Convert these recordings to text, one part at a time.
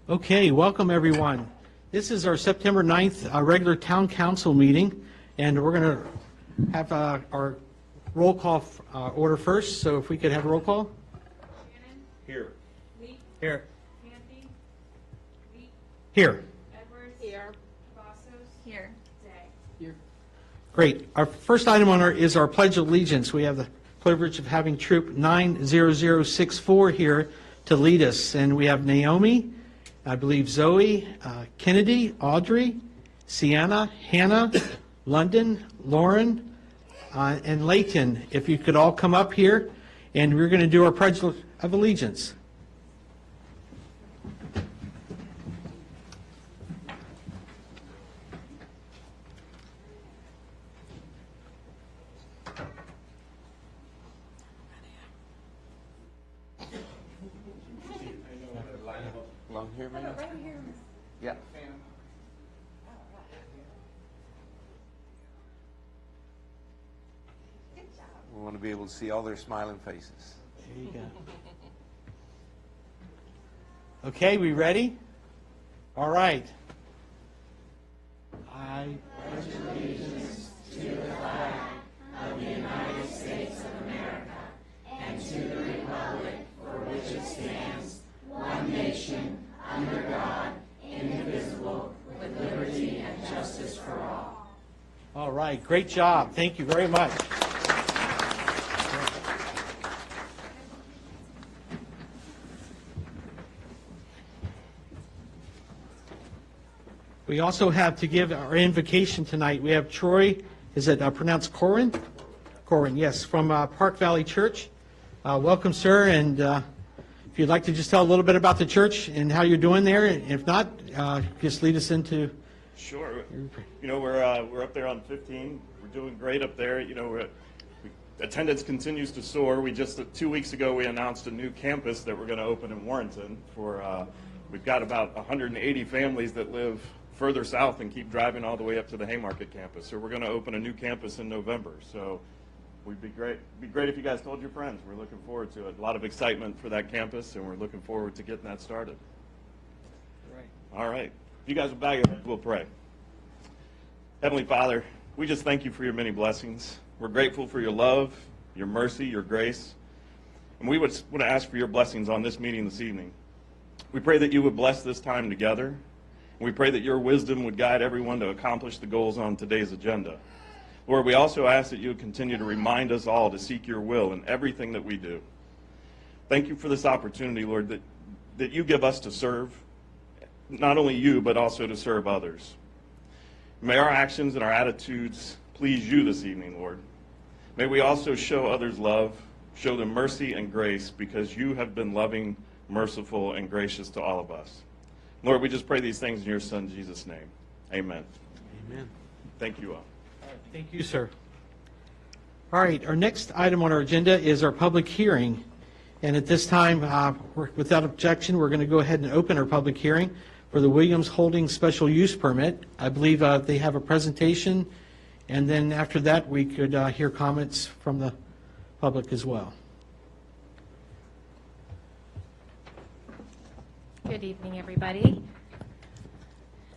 Okay, welcome everyone. This is our September 9th regular town council meeting, and we're going to have our roll call order first. So if we could have a roll call. Shannon? Here. Lee? Here. Kathy? Lee? Here. Edwards? Here. Cavazos? Here. Day? Great. Our first item on is our Pledge of Allegiance. We have the privilege of having Troop 90064 here to lead us, and we have Naomi, I believe Zoe, Kennedy, Audrey, Sienna, Hannah, London, Lauren, and Layton. If you could all come up here, and we're going to do our Pledge of Allegiance. Along here, maybe? Right here. Yeah. We want to be able to see all their smiling faces. There you go. Okay, we ready? All right. I pledge allegiance to the flag of the United States of America and to the republic for which it stands, one nation, under God, indivisible, with liberty and justice for all. All right, great job. Thank you very much. We also have to give our invocation tonight. We have Troy, is it pronounced Corin? Corin, yes, from Park Valley Church. Welcome, sir, and if you'd like to just tell a little bit about the church and how you're doing there. If not, just lead us into... Sure. You know, we're up there on 15. We're doing great up there. You know, attendance continues to soar. We just 2 weeks ago we announced a new campus that we're going to open in Warrenton. We've got about 180 families that live further south and keep driving all the way up to the Haymarket campus. So we're going to open a new campus in November. So it'd be great if you guys told your friends. We're looking forward to it. A lot of excitement for that campus, and we're looking forward to getting that started. All right. If you guys will bow your heads, we'll pray. Heavenly Father, we just thank you for your many blessings. We're grateful for your love, your mercy, your grace. And we would want to ask for your blessings on this meeting this evening. We pray that you would bless this time together. And we pray that your wisdom would guide everyone to accomplish the goals on today's agenda. Lord, we also ask that you would continue to remind us all to seek your will in everything that we do. Thank you for this opportunity, Lord, that you give us to serve, not only you, but also to serve others. May our actions and our attitudes please you this evening, Lord. May we also show others love, show them mercy and grace, because you have been loving, merciful, and gracious to all of us. Lord, we just pray these things in your Son, Jesus' name. Amen. Amen. Thank you all. Thank you, sir. All right, our next item on our agenda is our public hearing. And at this time, without objection, we're going to go ahead and open our public hearing for the Williams Holdings Special Use Permit. I believe they have a presentation, and then after that, we could hear comments from the public as well. Good evening, everybody.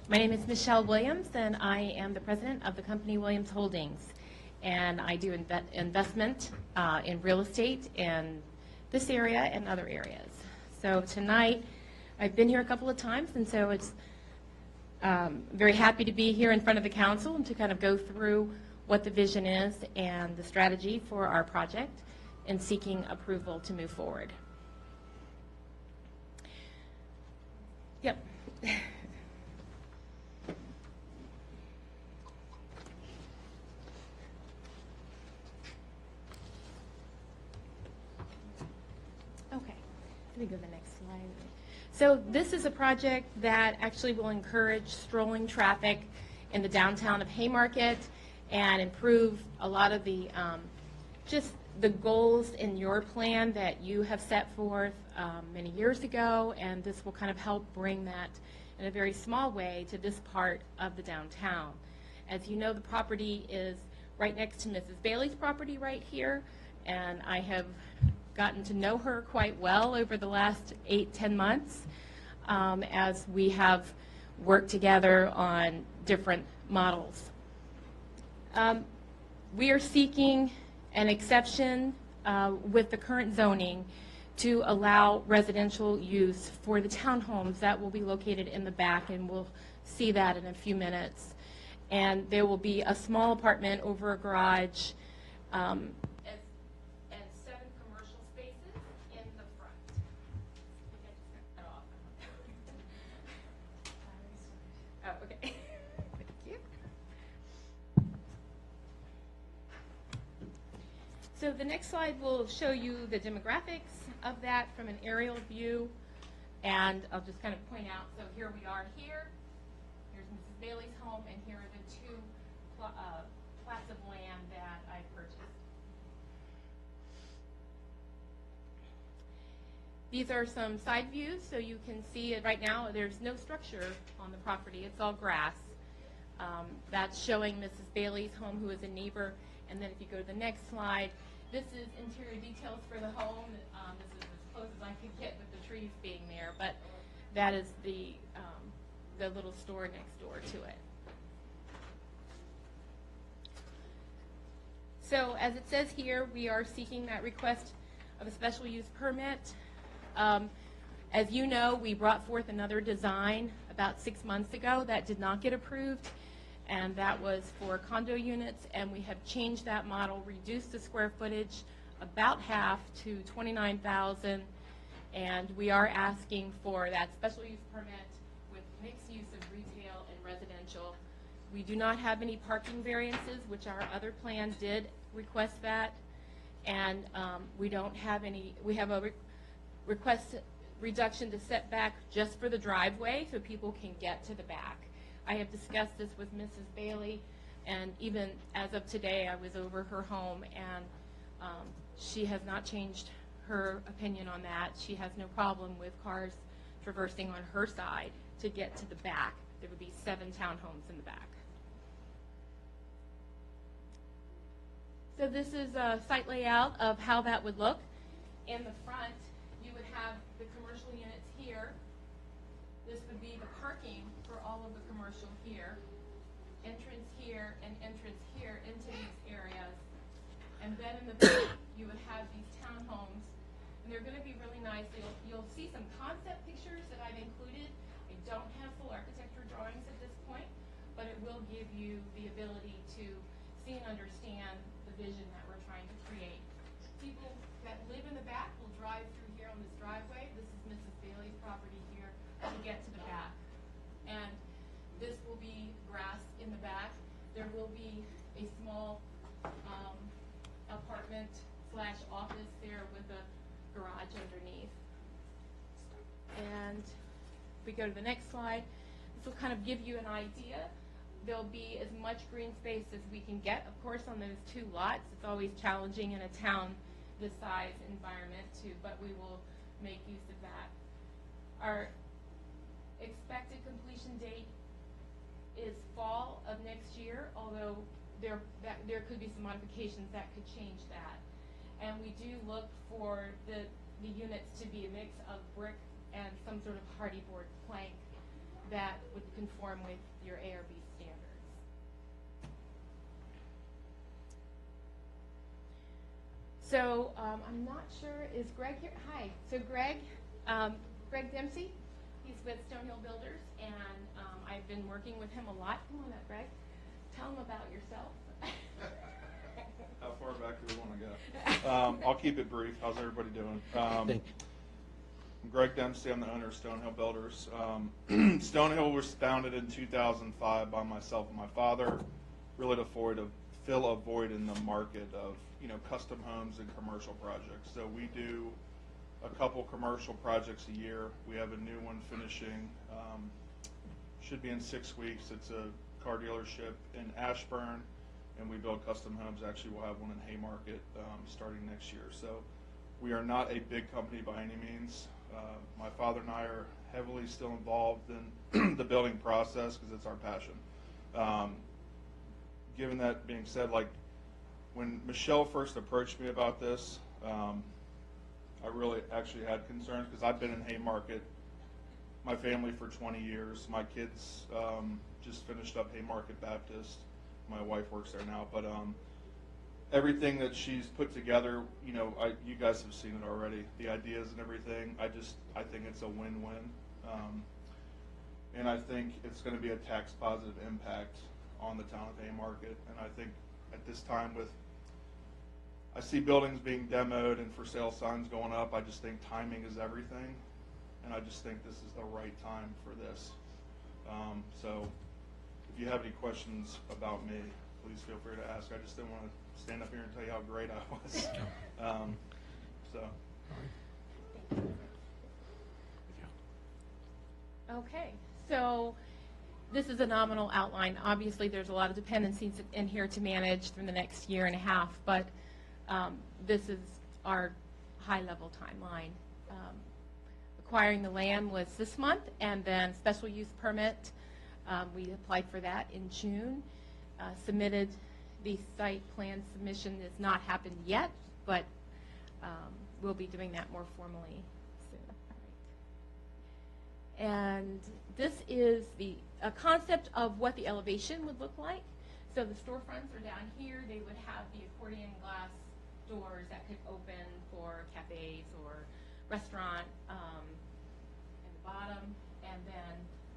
My name is Michelle Williams, and I am the president of the company Williams Holdings. And I do investment in real estate in this area and other areas. So tonight, I've been here a couple of times, and so it's very happy to be here in front of the council and to kind of go through what the vision is and the strategy for our project and seeking approval to move forward. Yep. Okay, let me go to the next slide. So this is a project that actually will encourage strolling traffic in the downtown of Haymarket and improve a lot of the just the goals in your plan that you have set forth many years ago, and this will kind of help bring that in a very small way to this part of the downtown. As you know, the property is right next to Mrs. Bailey's property right here, and I have gotten to know her quite well over the last 8-10 months. as we have worked together on different models. We are seeking an exception with the current zoning to allow residential use for the townhomes that will be located in the back, and we'll see that in a few minutes. And there will be a small apartment over a garage and 7 commercial spaces in the front. I think I just got cut off. Oh, okay. Thank you. So the next slide will show you the demographics of that from an aerial view. And I'll just kind of point out, so here we are here. Here's Mrs. Bailey's home, and here are the 2 plots of land that I purchased. These are some side views, so you can see it right now. There's no structure on the property. It's all grass. That's showing Mrs. Bailey's home, who is a neighbor. And then if you go to the next slide, this is interior details for the home. This is as close as I could get with the trees being there, but that is the little store next door to it. So as it says here, we are seeking that request of a special use permit. As you know, we brought forth another design about 6 months ago that did not get approved, and that was for condo units, and we have changed that model, reduced the square footage about half to 29,000, and we are asking for that special use permit with mixed use of retail and residential. We do not have any parking variances, which our other plan did request that, and we don't have any. We have a request reduction to setback just for the driveway so people can get to the back. I have discussed this with Mrs. Bailey, and even as of today, I was over her home, and she has not changed her opinion on that. She has no problem with cars traversing on her side to get to the back. There would be 7 townhomes in the back. So this is a site layout of how that would look. In the front, you would have the commercial units here. This would be the parking for all of the commercial here, entrance here, and entrance here into these areas. And then in the back, you would have these townhomes, and they're going to be really nice. You'll see some concept pictures that I've included. I don't have full architecture drawings at this point, but it will give you the ability to see and understand the vision that we're trying to create. People that live in the back will drive through here on this driveway. This is Mrs. Bailey's property here to get to the back. And this will be grass in the back. There will be a small apartment / office there with a garage underneath. And if we go to the next slide, this will kind of give you an idea. There'll be as much green space as we can get. Of course, on those 2 lots, it's always challenging in a town this size environment but we will make use of that. Our expected completion date is fall of next year, although there could be some modifications that could change that. And we do look for the units to be a mix of brick and some sort of hardy board plank that would conform with your ARB standards. So I'm not sure, is Greg here? Hi. So Greg Dempsey, he's with Stonehill Builders, and I've been working with him a lot. Come on up, Greg. Tell him about yourself. How far back do we want to go? I'll keep it brief. How's everybody doing? I'm Greg Dempsey. I'm the owner of Stonehill Builders. Stonehill was founded in 2005 by myself and my father, really to fill a void in the market of custom homes and commercial projects. So we do a couple commercial projects a year. We have a new one finishing, should be in 6 weeks. It's a car dealership in Ashburn, and we build custom homes. Actually, we'll have one in Haymarket starting next year. So we are not a big company by any means. My father and I are heavily still involved in the building process because it's our passion. Given that being said, when Michelle first approached me about this, I really actually had concerns because I've been in Haymarket my family for 20 years. My kids just finished up Haymarket Baptist. My wife works there now, but everything that she's put together, you know, you guys have seen it already. The ideas and everything. I think it's a win-win, and I think it's going to be a tax positive impact on the town of Haymarket. And I think at this time, I see buildings being demoed and for sale signs going up. I just think timing is everything, and I just think this is the right time for this. So if you have any questions about me, please feel free to ask. I just didn't want to stand up here and tell you how great I was. Okay, so this is a nominal outline. Obviously, there's a lot of dependencies in here to manage through the next year and a half, but this is our high-level timeline. Acquiring the land was this month, and then special use permit, we applied for that in June. Submitted the site plan submission has not happened yet, but we'll be doing that more formally soon. And this is a concept of what the elevation would look like. So the storefronts are down here. They would have the accordion glass doors that could open for cafes or restaurant in the bottom, and then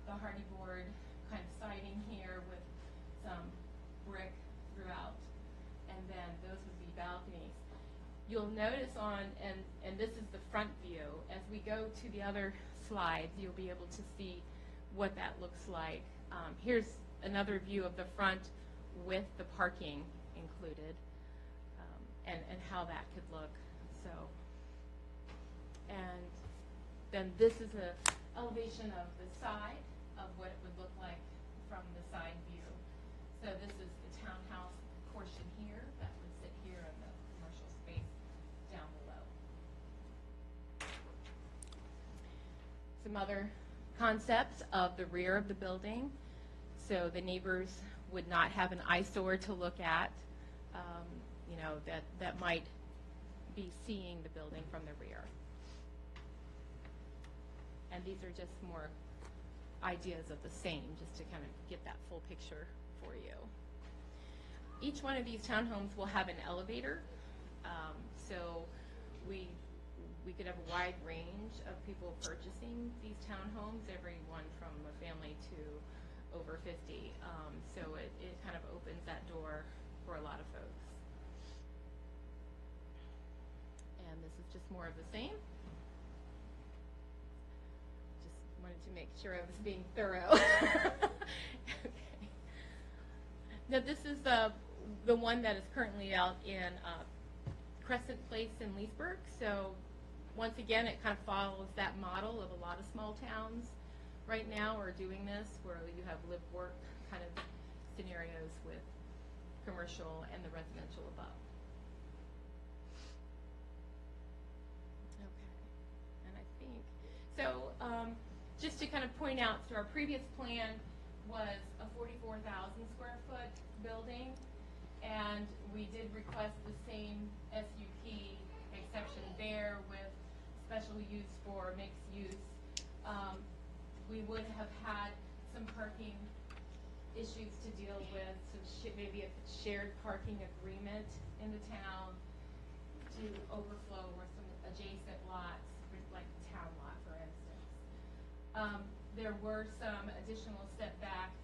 the hardy board kind of siding here with some brick throughout, and then those would be balconies. You'll notice and this is the front view. As we go to the other slides, you'll be able to see what that looks like. Here's another view of the front with the parking included, and how that could look. So, and then this is an elevation of the side of what it would look like from the side view. So this is the townhouse portion here that would sit here in the commercial space down below. Some other concepts of the rear of the building. So the neighbors would not have an eyesore to look at, you know, that might be seeing the building from the rear. And these are just more ideas of the same, just to kind of get that full picture for you. Each one of these townhomes will have an elevator, so we could have a wide range of people purchasing these townhomes, everyone from a family to over 50. So it kind of opens that door for a lot of folks. And this is just more of the same. Just wanted to make sure I was being thorough. Okay. Now this is the one that is currently out in Crescent Place in Leesburg. So once again, it kind of follows that model of a lot of small towns right now are doing this, where you have live-work kind of scenarios with commercial and the residential above. Okay, and I think, so just to kind of point out, so our previous plan was a 44,000 square foot building, and we did request the same SUP exception there with special use for mixed use. We would have had some parking issues to deal with, so maybe a shared parking agreement in the town to overflow with some adjacent lots, like the town lot, for instance. There were some additional setback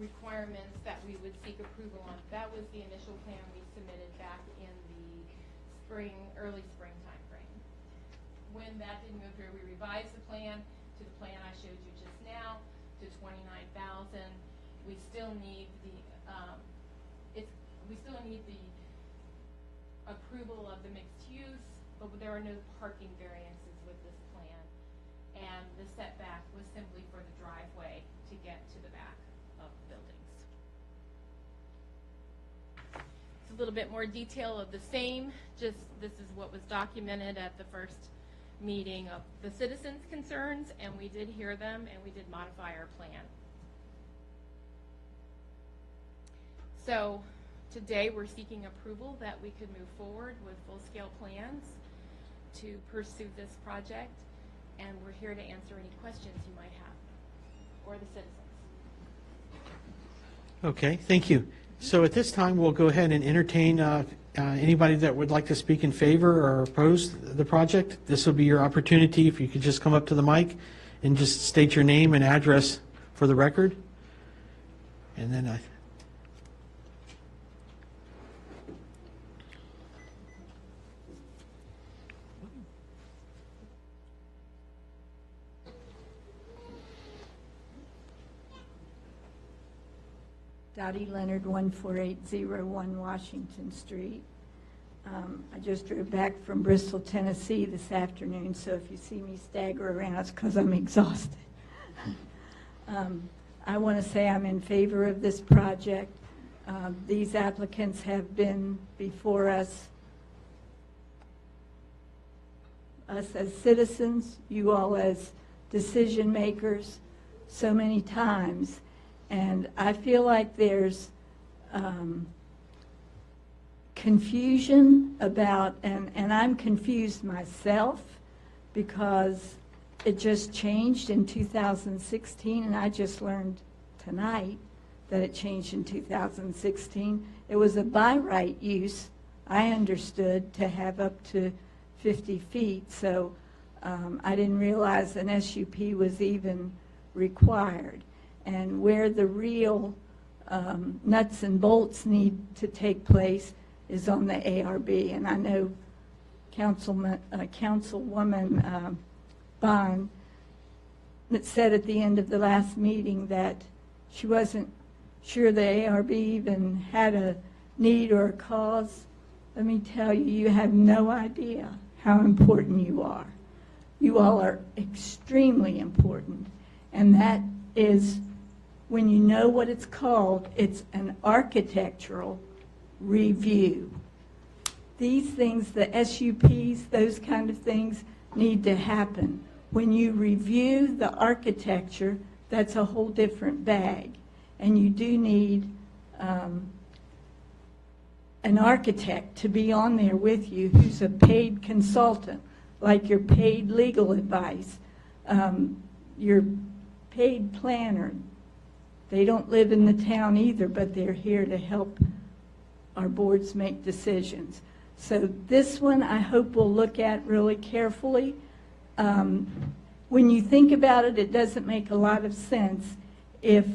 requirements that we would seek approval on. That was the initial plan we submitted back in the early spring timeframe. When that didn't go through, we revised the plan to the plan I showed you just now to 29,000. We still need the approval of the mixed use, but there are no parking variances with this plan. And the setback was simply for the driveway to get to the back of buildings. It's a little bit more detail of the same, just this is what was documented at the first meeting of the citizens' concerns, and we did hear them, and we did modify our plan. So today we're seeking approval that we could move forward with full-scale plans to pursue this project. and we're here to answer any questions you might have, or the citizens. Okay, thank you. So at this time, we'll go ahead and entertain anybody that would like to speak in favor or oppose the project. This will be your opportunity, if you could just come up to the mic and just state your name and address for the record. And then Dottie Leonard, 14801 Washington Street. I just drove back from Bristol, Tennessee this afternoon, so if you see me stagger around, it's because I'm exhausted. I want to say I'm in favor of this project. These applicants have been before us as citizens, you all as decision makers, so many times. And I feel like there's confusion about, and I'm confused myself because it just changed in 2016, and I just learned tonight that it changed in 2016. It was a by right use, I understood, to have up to 50 feet, so I didn't realize an SUP was even required. And where the real nuts and bolts need to take place is on the ARB. And I know Councilwoman Bond that said at the end of the last meeting that she wasn't sure the ARB even had a need or a cause. Let me tell you, you have no idea how important you are. You all are extremely important. And that is, when you know what it's called, it's an architectural review. These things, the SUPs, those kind of things need to happen. When you review the architecture, that's a whole different bag. And you do need an architect to be on there with you who's a paid consultant, like your paid legal advice, your paid planner. They don't live in the town either, but they're here to help our boards make decisions. So this one I hope we'll look at really carefully. When you think about it, it doesn't make a lot of sense if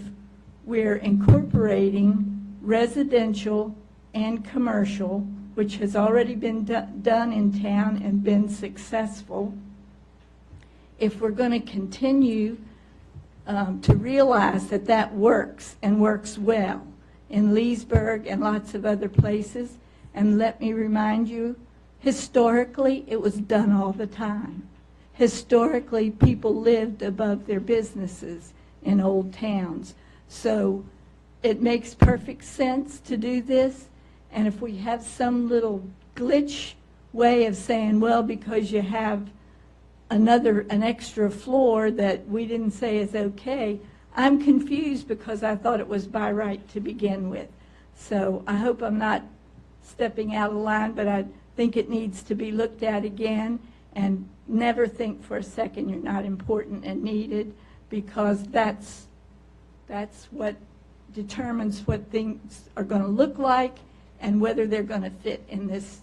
we're incorporating residential and commercial, which has already been done in town and been successful. If we're going to continue to realize that that works and works well in Leesburg and lots of other places. And let me remind you, historically, it was done all the time. Historically, people lived above their businesses in old towns. So it makes perfect sense to do this. And if we have some little glitch way of saying, well, because you have an extra floor that we didn't say is okay, I'm confused because I thought it was by right to begin with. So I hope I'm not stepping out of line, but I think it needs to be looked at again, and never think for a second you're not important and needed, because that's what determines what things are going to look like and whether they're going to fit in this,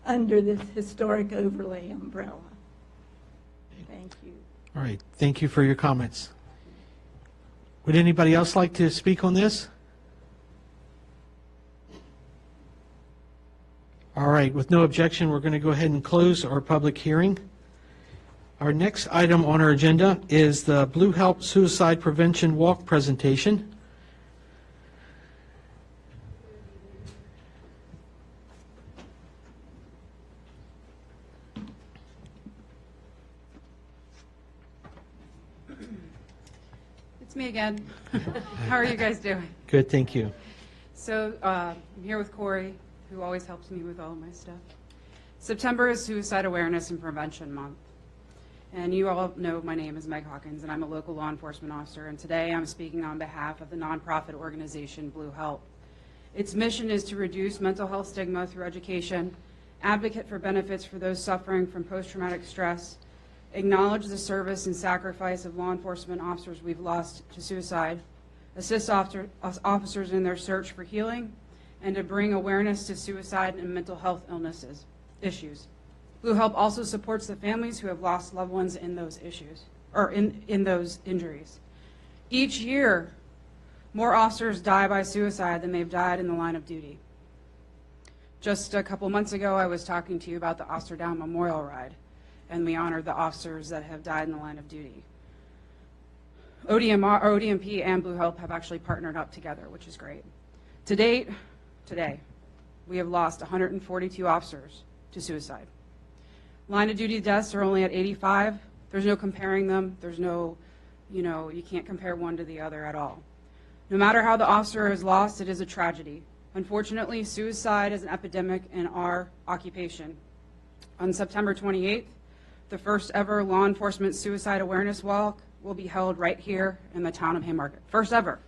under this historic overlay umbrella. Thank you. all right, thank you for your comments. Would anybody else like to speak on this? All right, with no objection, we're going to go ahead and close our public hearing. Our next item on our agenda is the Blue Help Suicide Prevention Walk presentation. It's me again. How are you guys doing? Good, thank you. So I'm here with Corey, who always helps me with all of my stuff. September is Suicide Awareness and Prevention Month. And you all know my name is Meg Hawkins, and I'm a local law enforcement officer. And today I'm speaking on behalf of the nonprofit organization Blue Help. Its mission is to reduce mental health stigma through education, advocate for benefits for those suffering from post-traumatic stress, acknowledge the service and sacrifice of law enforcement officers we've lost to suicide, assist officers in their search for healing, and to bring awareness to suicide and mental health issues. Blue Help also supports the families who have lost loved ones in those issues, or in those injuries. Each year, more officers die by suicide than they've died in the line of duty. Just a couple months ago, I was talking to you about the Officer Down Memorial Ride, and we honored the officers that have died in the line of duty. ODMP and Blue Help have actually partnered up together, which is great. To date, today, we have lost 142 officers to suicide. Line of duty deaths are only at 85. There's no comparing them. There's no, you can't compare one to the other at all. No matter how the officer is lost, it is a tragedy. Unfortunately, suicide is an epidemic in our occupation. On September 28th, the first ever law enforcement suicide awareness walk will be held right here in the town of Haymarket. First ever.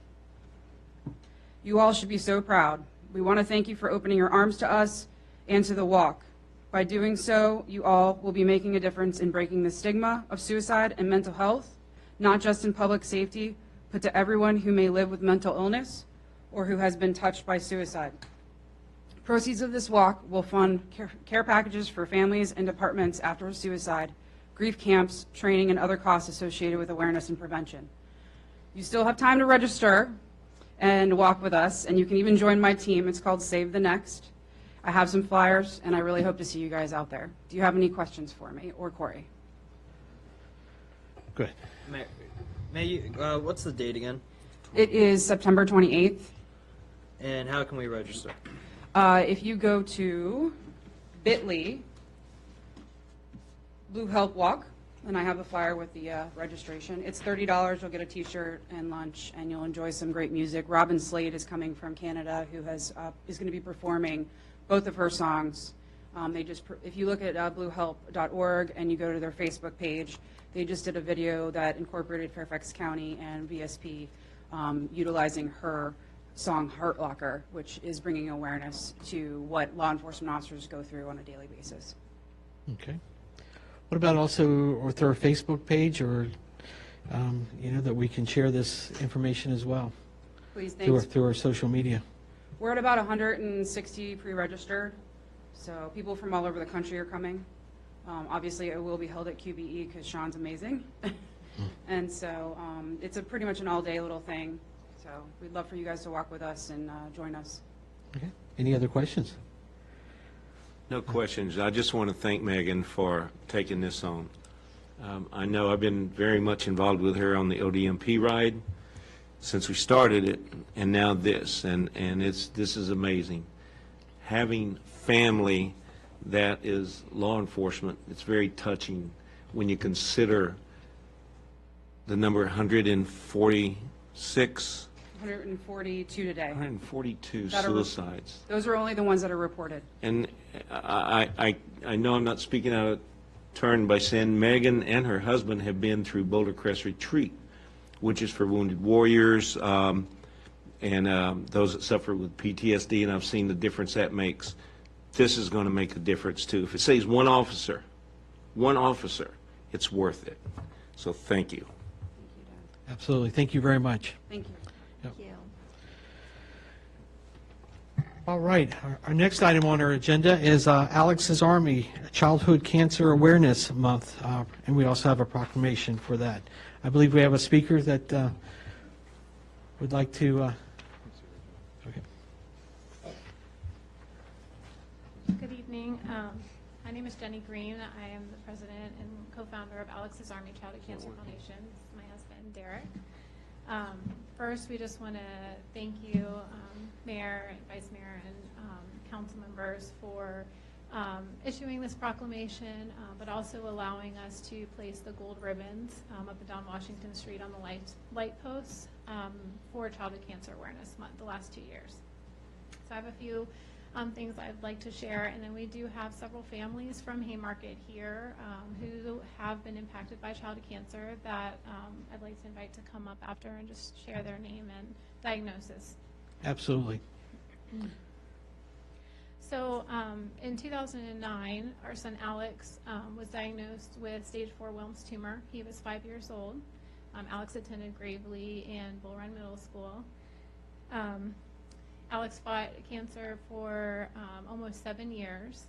You all should be so proud. We want to thank you for opening your arms to us and to the walk. By doing so, you all will be making a difference in breaking the stigma of suicide and mental health, not just in public safety, but to everyone who may live with mental illness or who has been touched by suicide. Proceeds of this walk will fund care packages for families and departments after a suicide, grief camps, training, and other costs associated with awareness and prevention. You still have time to register and walk with us, and you can even join my team. It's called Save the Next. I have some flyers, and I really hope to see you guys out there. Do you have any questions for me or Corey? Good. What's the date again? It is September 28th. And how can we register? If you go to bit.ly, Blue Help Walk, and I have the flyer with the registration. It's $30. You'll get a T-shirt and lunch, and you'll enjoy some great music. Robin Slade is coming from Canada, who is going to be performing both of her songs. If you look at bluehelp.org and you go to their Facebook page, they just did a video that incorporated Fairfax County and VSP, utilizing her song Heart Locker, which is bringing awareness to what law enforcement officers go through on a daily basis. Okay. What about also with our Facebook page, or that we can share this information as well Please, thanks. through our social media? We're at about 160 pre-registered, so people from all over the country are coming. Obviously, it will be held at QBE because Sean's amazing. And so it's pretty much an all-day little thing. So we'd love for you guys to walk with us and join us. Okay. Any other questions? No questions. I just want to thank Megan for taking this on. I know I've been very much involved with her on the ODMP ride since we started it, and now this, and this is amazing. Having family that is law enforcement, it's very touching when you consider the number 146. 142 today. 142 That are- suicides. Those are only the ones that are reported. And I know I'm not speaking out of turn by saying Megan and her husband have been through Boulder Crest Retreat, which is for wounded warriors and those that suffer with PTSD, and I've seen the difference that makes. This is going to make a difference too. If it saves one officer, it's worth it. So thank you. Thank you, Dad. Absolutely. Thank you very much. Thank you. Thank you. All right. Our next item on our agenda is Alex's Army Childhood Cancer Awareness Month, and we also have a proclamation for that. I believe we have a speaker that would like to. Okay. Good evening. My name is Jenny Green. I am the president and co-founder of Alex's Army Childhood Cancer Foundation. This is my husband, Derek. First, we just want to thank you, Mayor, and Vice Mayor, and council members for issuing this proclamation, but also allowing us to place the gold ribbons up and down Washington Street on the light posts for Childhood Cancer Awareness Month the last 2 years. So I have a few things I'd like to share, and then we do have several families from Haymarket here who have been impacted by childhood cancer that I'd like to invite to come up after and just share their name and diagnosis. Absolutely. So in 2009, our son Alex was diagnosed with stage 4 Wilms tumor. He was 5 years old. Alex attended Gravely and Bull Run Middle School. Alex fought cancer for almost 7 years.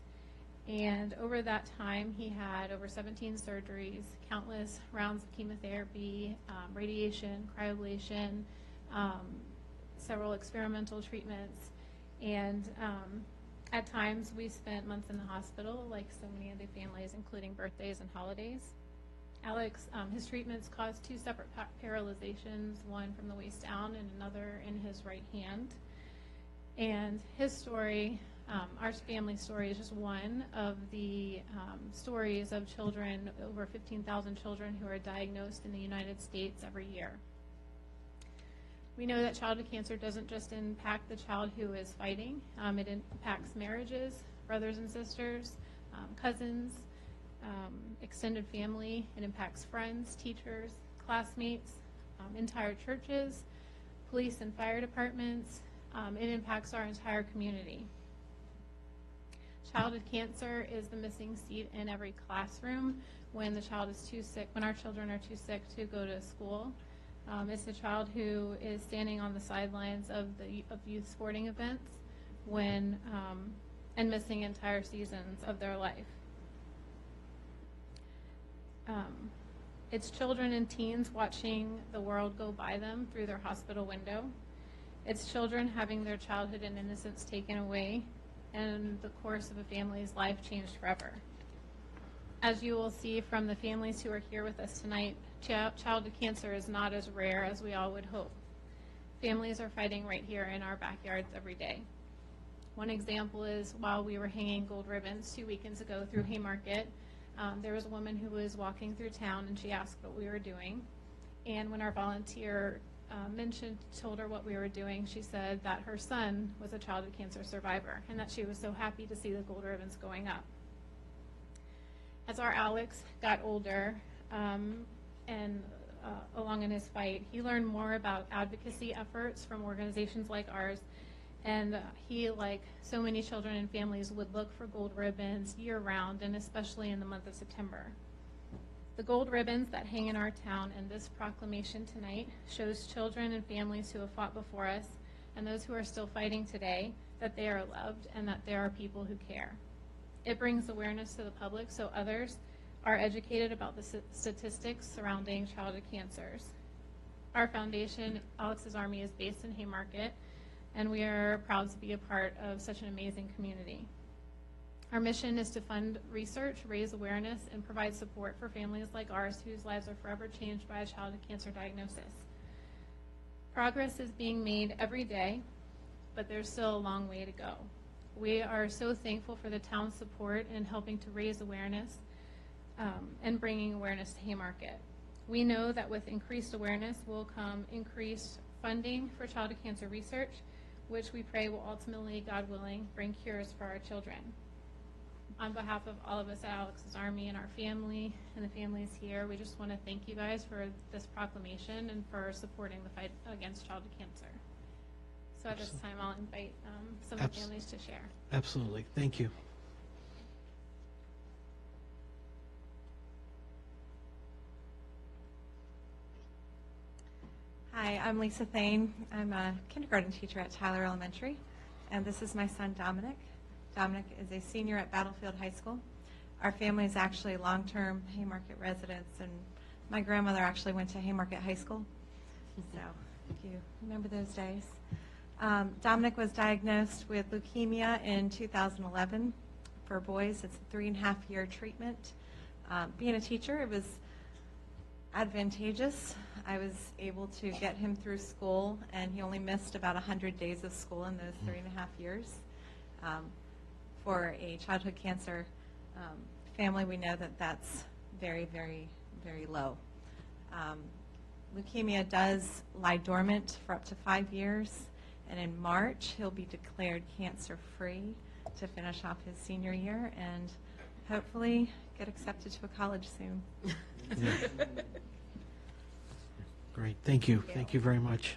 And over that time, he had over 17 surgeries, countless rounds of chemotherapy, radiation, cryoablation, several experimental treatments. And at times, we spent months in the hospital, like so many of the families, including birthdays and holidays. Alex, his treatments caused 2 separate paralyzations, one from the waist down and another in his right hand. And his story, our family story, is just one of the stories of children, over 15,000 children who are diagnosed in the United States every year. We know that childhood cancer doesn't just impact the child who is fighting. It impacts marriages, brothers and sisters, cousins, extended family. It impacts friends, teachers, classmates, entire churches, police and fire departments. It impacts our entire community. Childhood cancer is the missing seat in every classroom when the child is too sick, when our children are too sick to go to school. It's the child who is standing on the sidelines of youth sporting events when and missing entire seasons of their life. It's children and teens watching the world go by them through their hospital window. It's children having their childhood and innocence taken away and the course of a family's life changed forever. As you will see from the families who are here with us tonight, childhood cancer is not as rare as we all would hope. Families are fighting right here in our backyards every day. One example is while we were hanging gold ribbons 2 weekends ago through Haymarket, there was a woman who was walking through town and she asked what we were doing. And when our volunteer told her what we were doing, she said that her son was a childhood cancer survivor and that she was so happy to see the gold ribbons going up. As our Alex got older and along in his fight, he learned more about advocacy efforts from organizations like ours, and he, like so many children and families, would look for gold ribbons year-round, and especially in the month of September. The gold ribbons that hang in our town and this proclamation tonight shows children and families who have fought before us and those who are still fighting today that they are loved and that there are people who care. It brings awareness to the public so others are educated about the statistics surrounding childhood cancers. Our foundation, Alex's Army, is based in Haymarket, and we are proud to be a part of such an amazing community. Our mission is to fund research, raise awareness, and provide support for families like ours whose lives are forever changed by a childhood cancer diagnosis. Progress is being made every day, but there's still a long way to go. We are so thankful for the town's support in helping to raise awareness and bringing awareness to Haymarket. We know that with increased awareness will come increased funding for childhood cancer research, which we pray will ultimately, God willing, bring cures for our children. On behalf of all of us at Alex's Army and our family and the families here, we just want to thank you guys for this proclamation and for supporting the fight against childhood cancer. So at this time, I'll invite some of the families to share. Absolutely. Thank you. Hi, I'm Lisa Thane. I'm a kindergarten teacher at Tyler Elementary, and this is my son, Dominic. Dominic is a senior at Battlefield High School. Our family is actually long-term Haymarket residents, and my grandmother actually went to Haymarket High School, so if you remember those days. Dominic was diagnosed with leukemia in 2011. For boys, it's a 3.5-year treatment. Being a teacher, it was advantageous. I was able to get him through school, and he only missed about 100 days of school in those 3.5 years. For a childhood cancer family, we know that that's very, very, very low. Leukemia does lie dormant for up to 5 years, and in March, he'll be declared cancer-free to finish off his senior year and hopefully get accepted to a college soon. Great. Thank you. Thank you very much.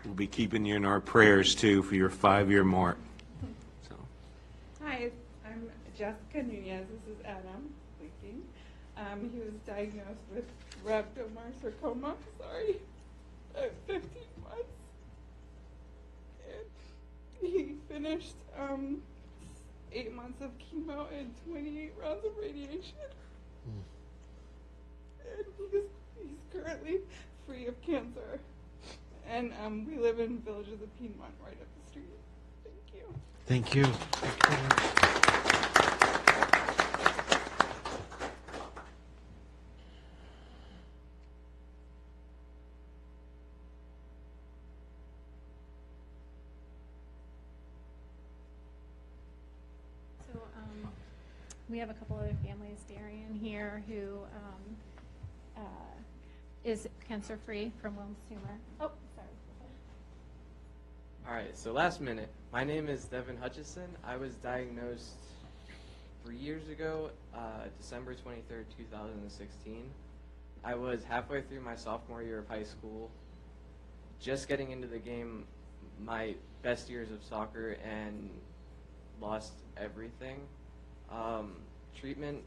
We'll be keeping you in our prayers too for your 5-year mark. So, Hi, I'm Jessica Nunez. This is Adam speaking. He was diagnosed with rhabdomyosarcoma, at 15 months. And he finished 8 months of chemo and 28 rounds of radiation. And he's currently free of cancer. And we live in Villages of Piedmont, right up the street. Thank you. Thank you. So we have a couple other families, Darian here, who is cancer-free from Wilms tumor. Oh, sorry. All right, so last minute. My name is Devin Hutchison. I was diagnosed 3 years ago, December 23rd, 2016. I was halfway through my sophomore year of high school, just getting into the game, my best years of soccer, and lost everything. Treatment,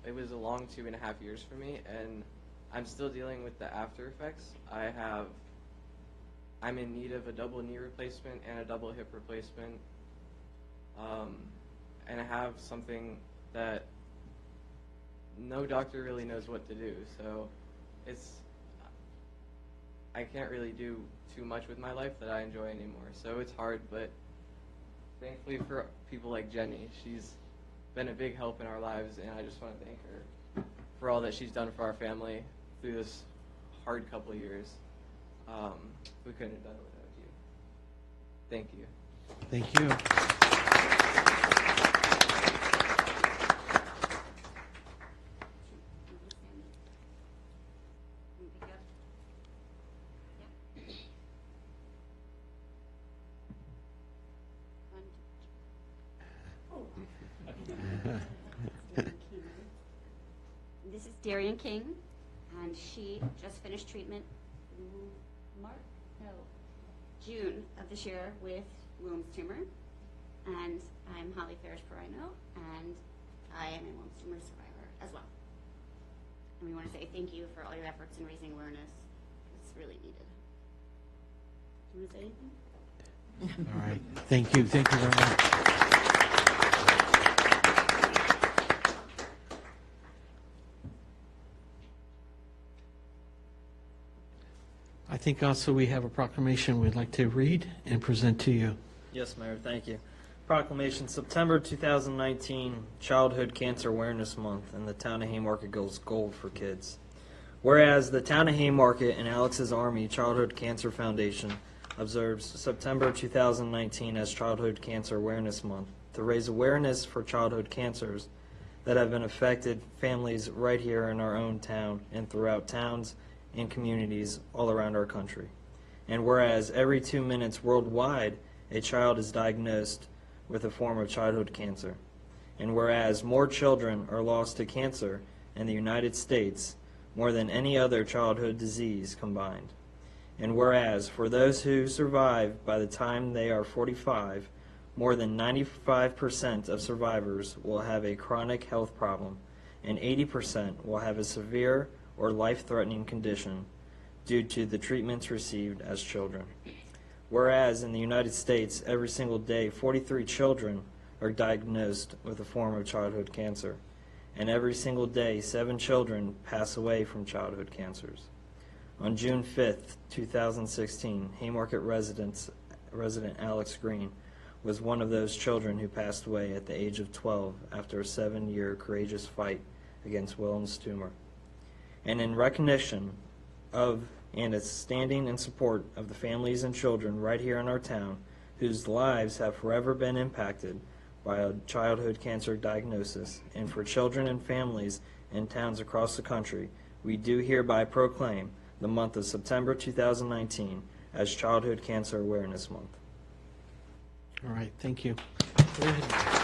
it was a long 2.5 years for me, and I'm still dealing with the after effects. I'm in need of a double knee replacement and a double hip replacement, and I have something that no doctor really knows what to do. So I can't really do too much with my life that I enjoy anymore. So it's hard, but thankfully for people like Jenny, she's been a big help in our lives, and I just want to thank her for all that she's done for our family through this hard couple of years. We couldn't have done it without you. Thank you. Thank you. This is Darian King, and she just finished treatment June of this year with Wilms tumor, and I'm Holly Parrish-Perino, and I am a Wilms tumor survivor as well. And we want to say thank you for all your efforts in raising awareness. It's really needed. Do you want to say anything? All right. Thank you. Thank you very much. I think also we have a proclamation we'd like to read and present to you. Yes, Mayor, thank you. Proclamation, September 2019, Childhood Cancer Awareness Month, and the Town of Haymarket goes gold for kids. Whereas the Town of Haymarket and Alex's Army Childhood Cancer Foundation observes September 2019 as Childhood Cancer Awareness Month to raise awareness for childhood cancers that have been affected families right here in our own town and throughout towns and communities all around our country. And whereas every 2 minutes worldwide, a child is diagnosed with a form of childhood cancer. And whereas more children are lost to cancer in the United States more than any other childhood disease combined. And whereas for those who survive by the time they are 45, more than 95% of survivors will have a chronic health problem, and 80% will have a severe or life-threatening condition due to the treatments received as children. Whereas in the United States, every single day, 43 children are diagnosed with a form of childhood cancer, and every single day, 7 children pass away from childhood cancers. On June 5th, 2016, Haymarket resident Alex Green was one of those children who passed away at the age of 12 after a 7-year courageous fight against Wilms tumor. And in recognition of and as standing in support of the families and children right here in our town whose lives have forever been impacted by a childhood cancer diagnosis, and for children and families in towns across the country, we do hereby proclaim the month of September 2019 as Childhood Cancer Awareness Month. All right. Thank you. Go ahead.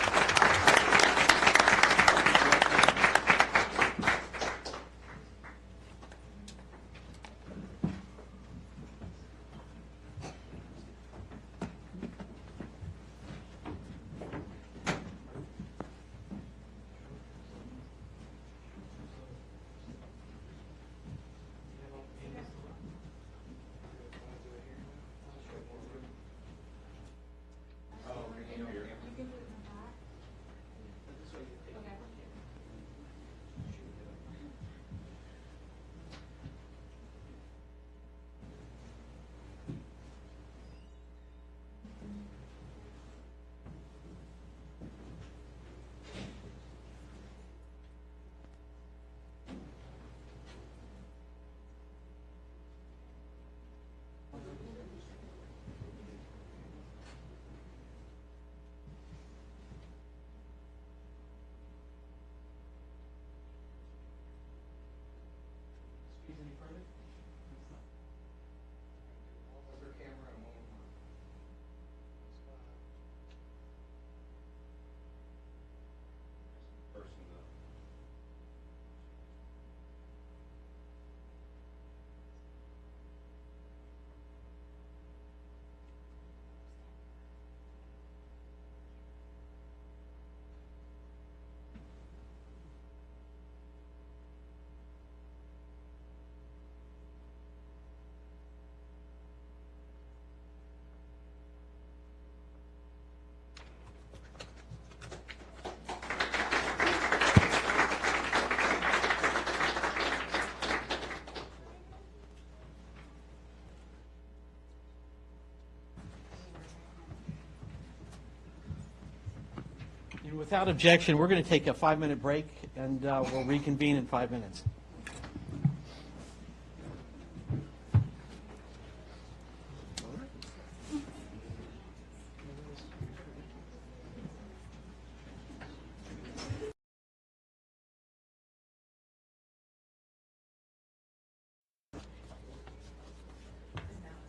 And without objection, we're going to take a 5-minute break, and we'll reconvene in 5 minutes.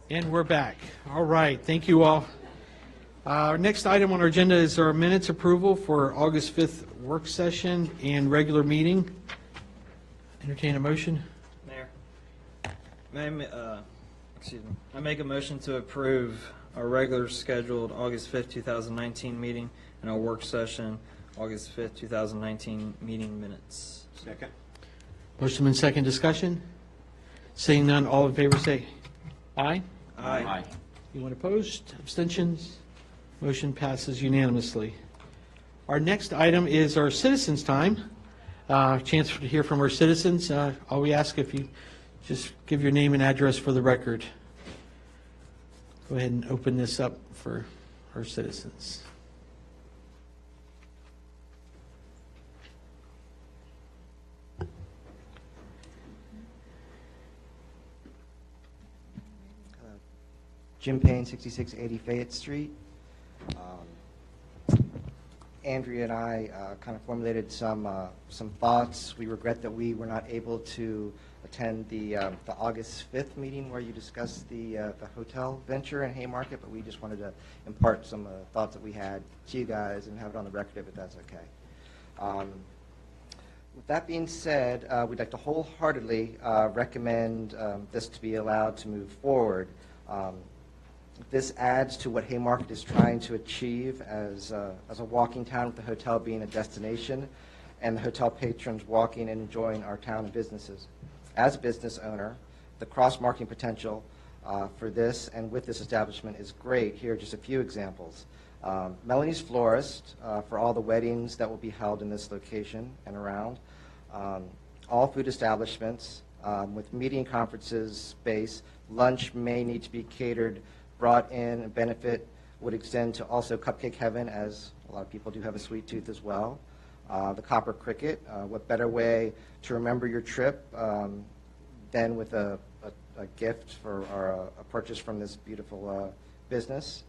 And we're back. All right, thank you all. Our next item on our agenda is our minutes approval for August 5th work session and regular meeting. Entertain a motion. Mayor, I make a motion to approve our regular scheduled August 5th, 2019 meeting and our work session August 5th, 2019 meeting minutes. Second. Motion and second discussion. Seeing none, all in favor say aye. Aye. Anyone opposed? Abstentions? Motion passes unanimously. Our next item is our citizens' time. Chance to hear from our citizens. All we ask if you just give your name and address for the record. Go ahead and open this up for our citizens. Jim Payne, 6680 Fayette Street. Andrea and I kind of formulated some thoughts. We regret that we were not able to attend the August 5th meeting where you discussed the hotel venture in Haymarket, but we just wanted to impart some thoughts that we had to you guys and have it on the record if that's okay. With that being said, we'd like to wholeheartedly recommend this to be allowed to move forward. This adds to what Haymarket is trying to achieve as a walking town, with the hotel being a destination and the hotel patrons walking and enjoying our town and businesses. As a business owner, the cross-marketing potential for this and with this establishment is great. Here are just a few examples. Melanie's Florist for all the weddings that will be held in this location and around. All food establishments with meeting conferences space. Lunch may need to be catered, brought in, and benefit would extend to also Cupcake Heaven, as a lot of people do have a sweet tooth as well. The Copper Cricket, what better way to remember your trip than with a gift for or a purchase from this beautiful business.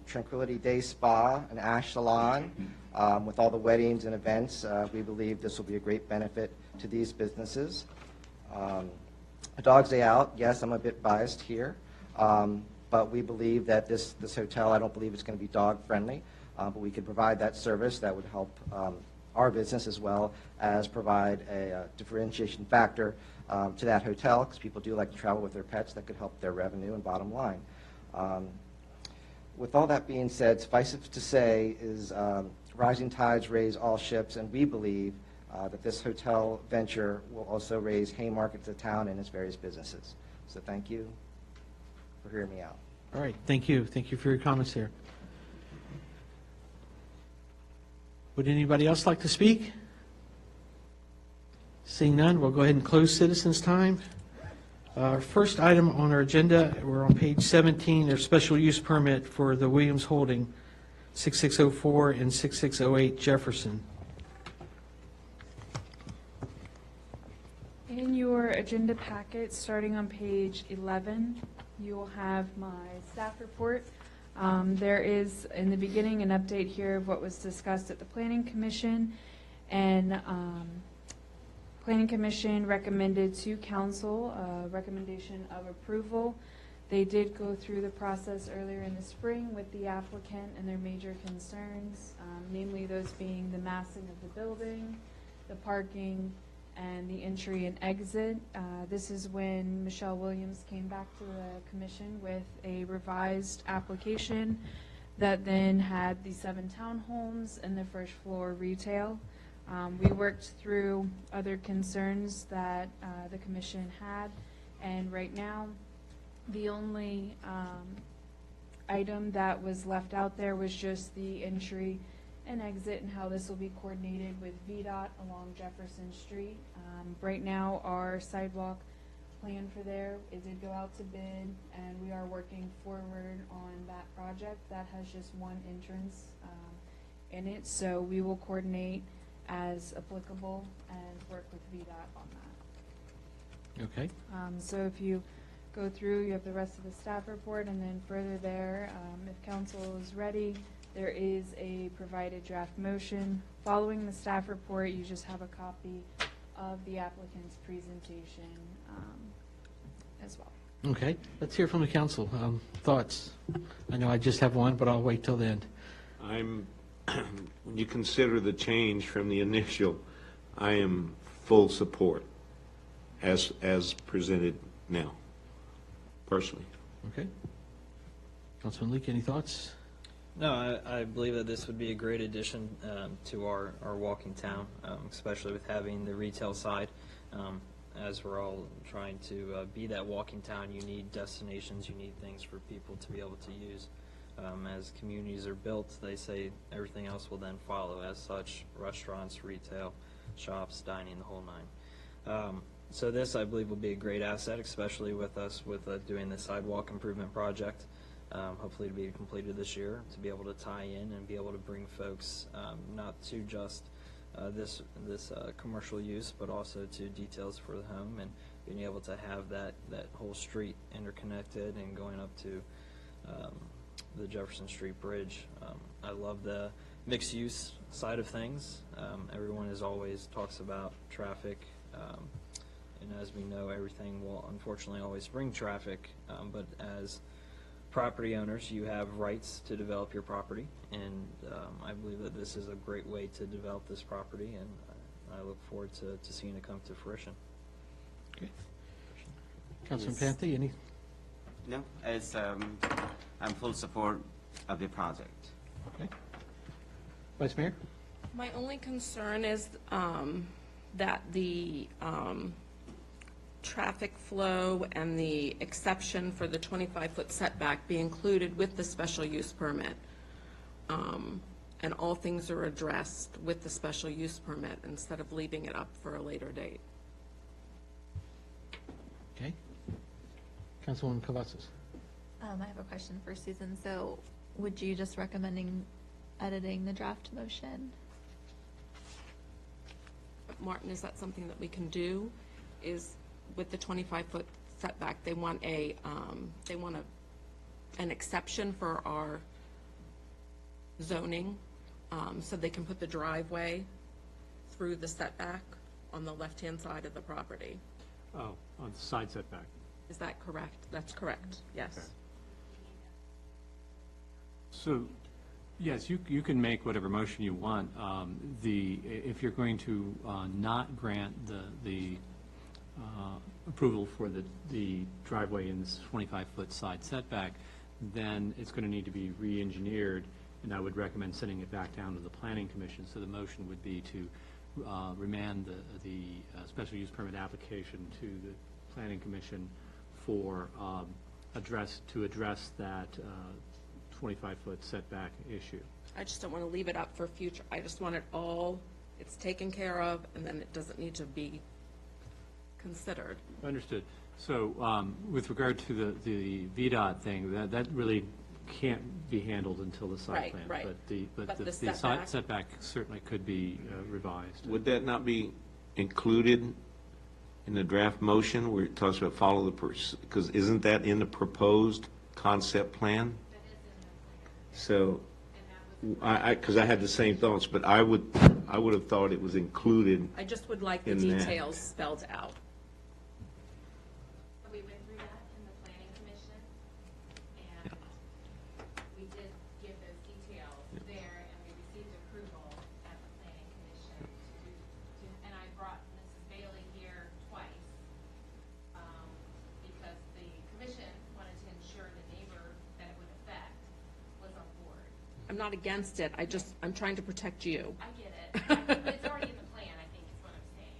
Tranquility Day Spa, an Ash Salon, with all the weddings and events. We believe this will be a great benefit to these businesses. A Dog's Day Out, yes, I'm a bit biased here. But we believe that this hotel, I don't believe it's going to be dog-friendly, but we could provide that service that would help our business as well as provide a differentiation factor to that hotel, because people do like to travel with their pets. That could help their revenue and bottom line. With all that being said, suffice it to say is rising tides raise all ships, and we believe that this hotel venture will also raise Haymarket to the town and its various businesses. So thank you for hearing me out. All right, thank you. Thank you for your comments here. Would anybody else like to speak? Seeing none, we'll go ahead and close citizens' time. Our first item on our agenda, we're on page 17, their special use permit for the Williams Holding, 6604 and 6608 Jefferson. In your agenda packet, starting on page 11, you will have my staff report. There is, in the beginning, an update here of what was discussed at the Planning Commission and Planning Commission recommended to council a recommendation of approval. They did go through the process earlier in the spring with the applicant and their major concerns, namely those being the massing of the building, the parking, and the entry and exit. This is when Michelle Williams came back to the commission with a revised application that then had the 7 townhomes and the first floor retail. We worked through other concerns that the commission had, and right now, the only item that was left out there was just the entry and exit and how this will be coordinated with VDOT along Jefferson Street. Right now, our sidewalk plan for there, it did go out to bid, and we are working forward on that project. That has just one entrance in it, so we will coordinate as applicable and work with VDOT on that. Okay. So if you go through, you have the rest of the staff report, and then further there, if council is ready, there is a provided draft motion. Following the staff report, you just have a copy of the applicant's presentation as well. Okay, let's hear from the council. Thoughts? I know I just have one, but I'll wait till the end. When you consider the change from the initial, I am full support as presented now, personally. Okay. Councilman Leake, any thoughts? No, I believe that this would be a great addition to our walking town, especially with having the retail side. As we're all trying to be that walking town, you need destinations, you need things for people to be able to use. As communities are built, they say everything else will then follow. As such, restaurants, retail, shops, dining, the whole nine. So this, I believe, will be a great asset, especially with us doing the sidewalk improvement project. Hopefully to be completed this year, to be able to tie in and be able to bring folks not to just this commercial use, but also to details for the home, and being able to have that whole street interconnected and going up to the Jefferson Street Bridge. I love the mixed use side of things. Everyone always talks about traffic, and as we know, everything will unfortunately always bring traffic, but as property owners, you have rights to develop your property, and I believe that this is a great way to develop this property, and I look forward to seeing it come to fruition. Okay. Councilman Panthy, any? No, I'm full support of the project. Okay. Vice Mayor? My only concern is that the traffic flow and the exception for the 25-foot setback be included with the special use permit. And all things are addressed with the special use permit instead of leaving it up for a later date. Okay. Councilwoman Cavazos. I have a question for Susan. So would you just recommending editing the draft motion? Martin, is that something that we can do? Is with the 25-foot setback, they want an exception for our zoning, so they can put the driveway through the setback on the left-hand side of the property. Oh, on the side setback. Is that correct? That's correct, yes. Okay. So, yes, you can make whatever motion you want. If you're going to not grant the approval for the driveway in this 25-foot side setback, then it's going to need to be re-engineered, and I would recommend sending it back down to the Planning Commission. So the motion would be to remand the special use permit application to the Planning Commission for to address that 25-foot setback issue. I just don't want to leave it up for future. I just want it all, it's taken care of, and then it doesn't need to be considered. Understood. So with regard to the VDOT thing, that really can't be handled until the site plan. Right. But the the site setback certainly could be revised. Would that not be included in the draft motion where it talks about follow the because isn't that in the proposed concept plan? So, because I had the same thoughts, but I I would have thought it was included. I just would like the In that. details spelled out. We went through that in the planning commission, and we did give those details there, and we received approval at the planning commission and I brought Mrs. Bailey here twice, because the commission wanted to ensure the neighbor that it would affect was on board. I'm not against it, I'm trying to protect you. I get it, but it's already in the plan, I think is what I'm saying.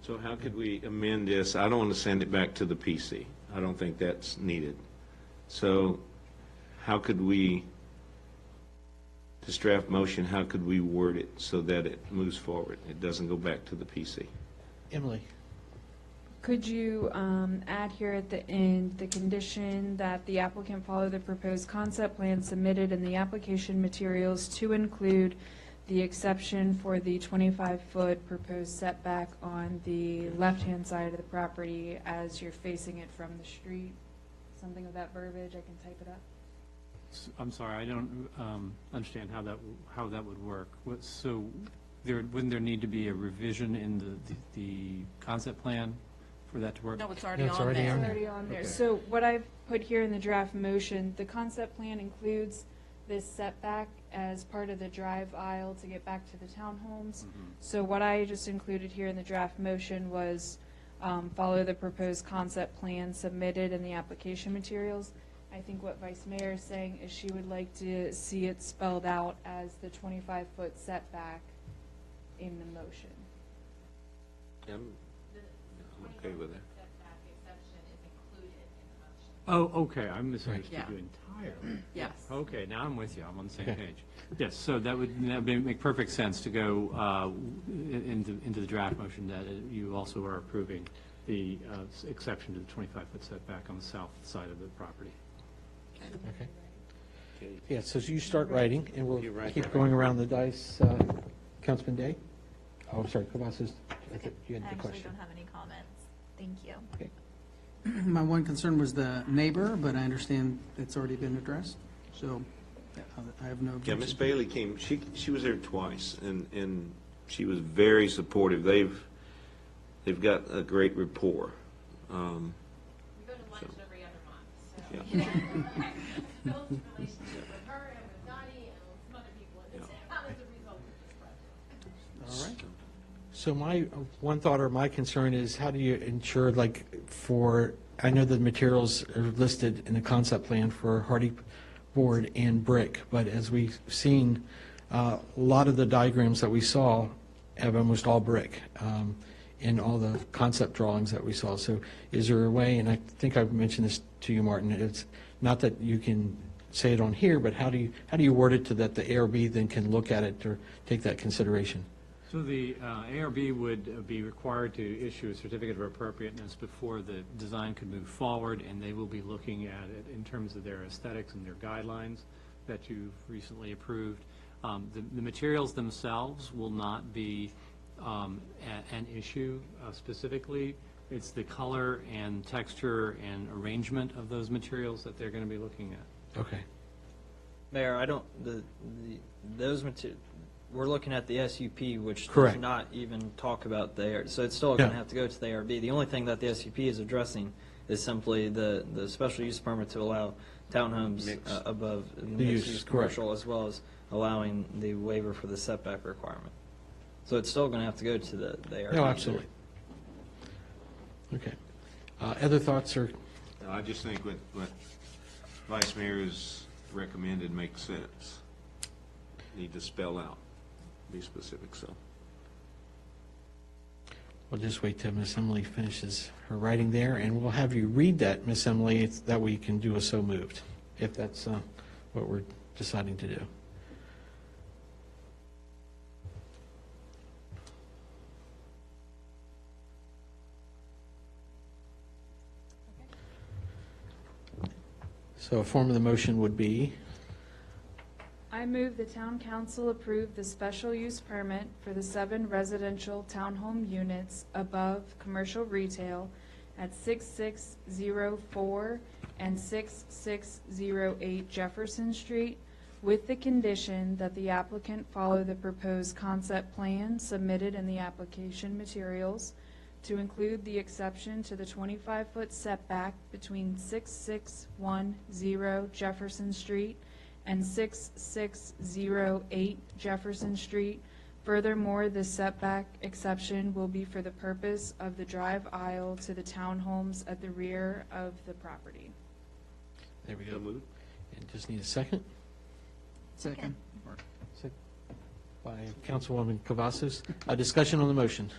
So how could we amend this? I don't want to send it back to the PC. I don't think that's needed. So how could we, this draft motion, how could we word it so that it moves forward? It doesn't go back to the PC. Emily? Could you add here at the end the condition that the applicant follow the proposed concept plan submitted in the application materials to include the exception for the 25-foot proposed setback on the left-hand side of the property as you're facing it from the street? Something of that verbiage, I can type it up. I'm sorry, I don't understand how that would work. So wouldn't there need to be a revision in the concept plan for that to work? No, it's already No, it's on already there. on It's there. already on there. Okay. So what I've put here in the draft motion, the concept plan includes this setback as part of the drive aisle to get back to the townhomes. So what I just included here in the draft motion was follow the proposed concept plan submitted in the application materials. I think what Vice Mayor is saying is she would like to see it spelled out as the 25-foot setback in the motion. I'm okay with that. Setback exception is included in the motion. Oh, okay, I misunderstood Yeah. you entirely. Yes. Okay, now I'm with you, I'm on the same Okay. page. Yes, so that would make perfect sense to go into the draft motion that you also are approving the exception to the 25-foot setback on the south side of the property. Okay. Yeah, so you start writing, and we'll You write keep that. going around the dice. Councilman Day? Oh, sorry, Kavasis, I think you had I the actually question. don't have any comments. Thank you. Okay. My one concern was the neighbor, but I understand it's already been addressed, so I have no Yeah, objection. Miss Bailey came, she was there twice, and she was very supportive. They've got a great rapport. We go to lunch every other month, so. Yeah. You know, built a relationship with her and with Donnie and with some other people in this town as a result of this project. All right. So my one thought or my concern is how do you ensure, like, I know the materials are listed in the concept plan for hardy board and brick, but as we've seen, a lot of the diagrams that we saw have almost all brick in all the concept drawings that we saw. So is there a way, and I think I've mentioned this to you, Martin, it's not that you can say it on here, but how do you word it to that the ARB then can look at it or take that consideration? So the ARB would be required to issue a certificate of appropriateness before the design could move forward, and they will be looking at it in terms of their aesthetics and their guidelines that you've recently approved. The materials themselves will not be an issue specifically. It's the color and texture and arrangement of those materials that they're going to be looking at. Okay. Mayor, I don't, those materials, we're looking at the SUP, which Correct. does not even talk about the ARB, so it's still going to Yeah. have to go to the ARB. The only thing that the SUP is addressing is simply the special use permit to allow townhomes Mixed. above use, mixed-use correct. commercial, as well as allowing the waiver for the setback requirement. So it's still going to have to go to the ARB. No, absolutely. Okay. Other thoughts or, I just think what Vice Mayor has recommended makes sense. Need to spell out, be specific, so. we'll just wait till Miss Emily finishes her writing there, and we'll have you read that, Miss Emily, that we can do a so moved, if that's what we're deciding to do. So a form of the motion would be, I move the town council approve the special use permit for the 7 residential townhome units above commercial retail at 6604 and 6608 Jefferson Street with the condition that the applicant follow the proposed concept plan submitted in the application materials to include the exception to the 25-foot setback between 6610 Jefferson Street and 6608 Jefferson Street. Furthermore, the setback exception will be for the purpose of the drive aisle to the townhomes at the rear of the property. There we go. And just need a second. Second. By Councilwoman Cavazos. A discussion on the motion.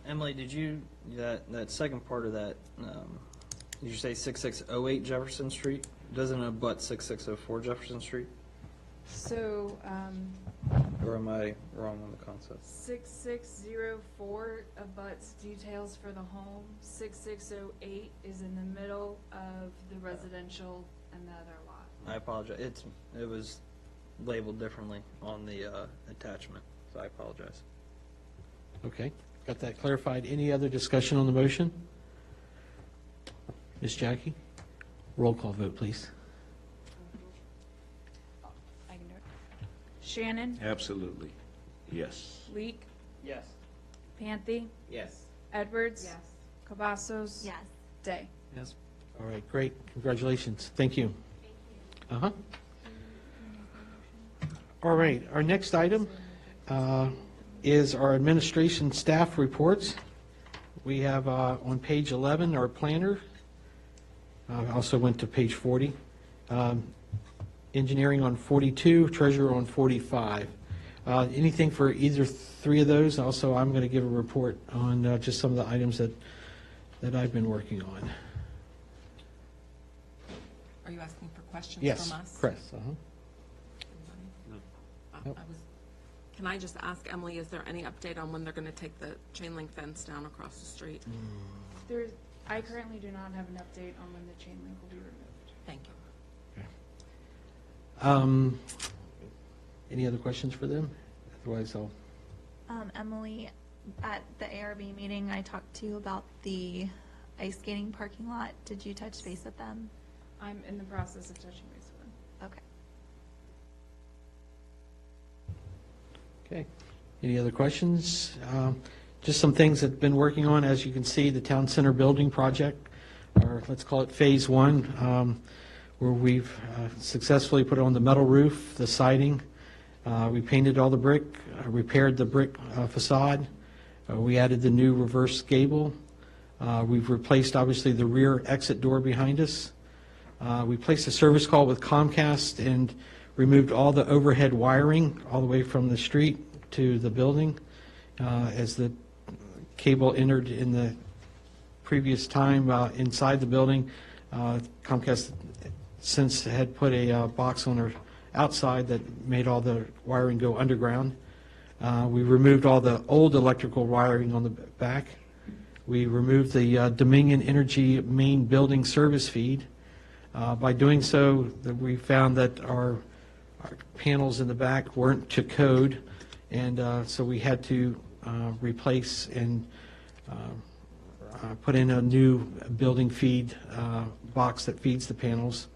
Emily, did you, that second part of that, did you say 6608 Jefferson Street? Doesn't it abut 6604 Jefferson Street? So, Or am I wrong on the concept? 6604 abuts details for the home. 6608 is in the middle of the residential and the other lot. I apologize. It was labeled differently on the attachment, so I apologize. Okay, got that clarified. Any other discussion on the motion? Ms. Jackie? Roll call vote, please. Shannon? Absolutely. Yes. Leek? Yes. Panthy? Yes. Edwards? Yes. Cavazos? Yes. Day? Yes. All right, great. Congratulations. Thank you. Uh-huh. All right, our next item is our administration staff reports. We have on page 11 our planner. I also went to page 40. Engineering on 42, treasurer on 45. Anything for either three of those? Also, I'm going to give a report on just some of the items that I've been working on. Are you asking for questions Yes, from us? Chris. Uh-huh. Nope. Can I just ask Emily, is there any update on when they're going to take the chain link fence down across the street? I currently do not have an update on when the chain link will be removed. Thank you. Any other questions for them? Otherwise, I'll. Emily, at the ARB meeting, I talked to you about the ice skating parking lot. Did you touch base with them? I'm in the process of touching base with them. Okay. Okay. Any other questions? Just some things that I've been working on. As you can see, the Town Center Building Project, or let's call it Phase 1, where we've successfully put on the metal roof, the siding. We painted all the brick, repaired the brick facade. We added the new reverse gable. We've replaced, obviously, the rear exit door behind us. We placed a service call with Comcast and removed all the overhead wiring all the way from the street to the building. As the cable entered in the previous time inside the building, Comcast since had put a box on our outside that made all the wiring go underground. We removed all the old electrical wiring on the back. We removed the Dominion Energy main building service feed. By doing so, we found that our panels in the back weren't to code, and so we had to replace and put in a new building feed box that feeds the panels.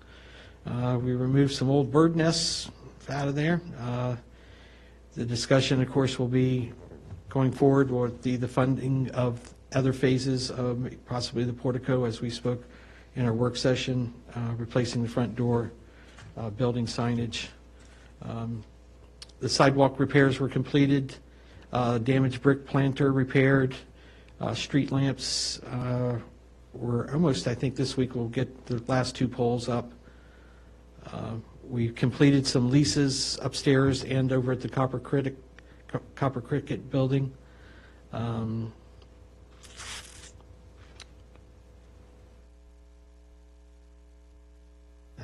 We removed some old bird nests out of there. The discussion, of course, will be going forward with the funding of other phases of possibly the portico, as we spoke in our work session, replacing the front door, building signage. The sidewalk repairs were completed, damaged brick planter repaired, street lamps were almost, I think this week we'll get the last two poles up. We completed some leases upstairs and over at the Copper Cricket building. I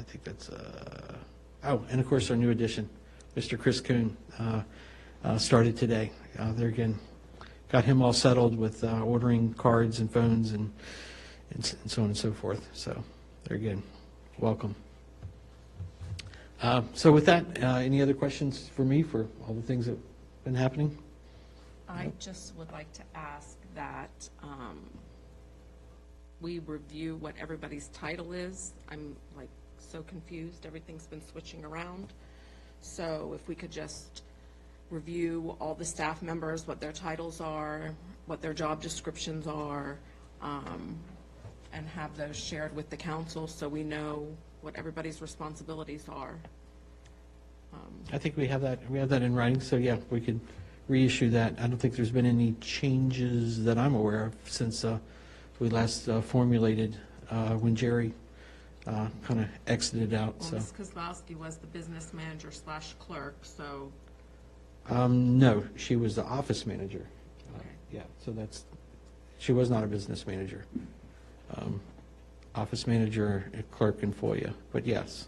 think that's, oh, and of course our new addition, Mr. Chris Kuhn, started today. There again, got him all settled with ordering cards and phones and so on and so forth. So there again, welcome. So with that, any other questions for me for all the things that have been happening? I just would like to ask that we review what everybody's title is. I'm like so confused. Everything's been switching around. So if we could just review all the staff members, what their titles are, what their job descriptions are, and have those shared with the council so we know what everybody's responsibilities are. I think we have that in writing, so yeah, we could reissue that. I don't think there's been any changes that I'm aware of since we last formulated when Jerry kind of exited out, Well, so. Ms. Kozlowski was the business manager / clerk, so. No, she was the office manager. Yeah, so she was not a business manager. Office manager, clerk, and FOIA, but yes.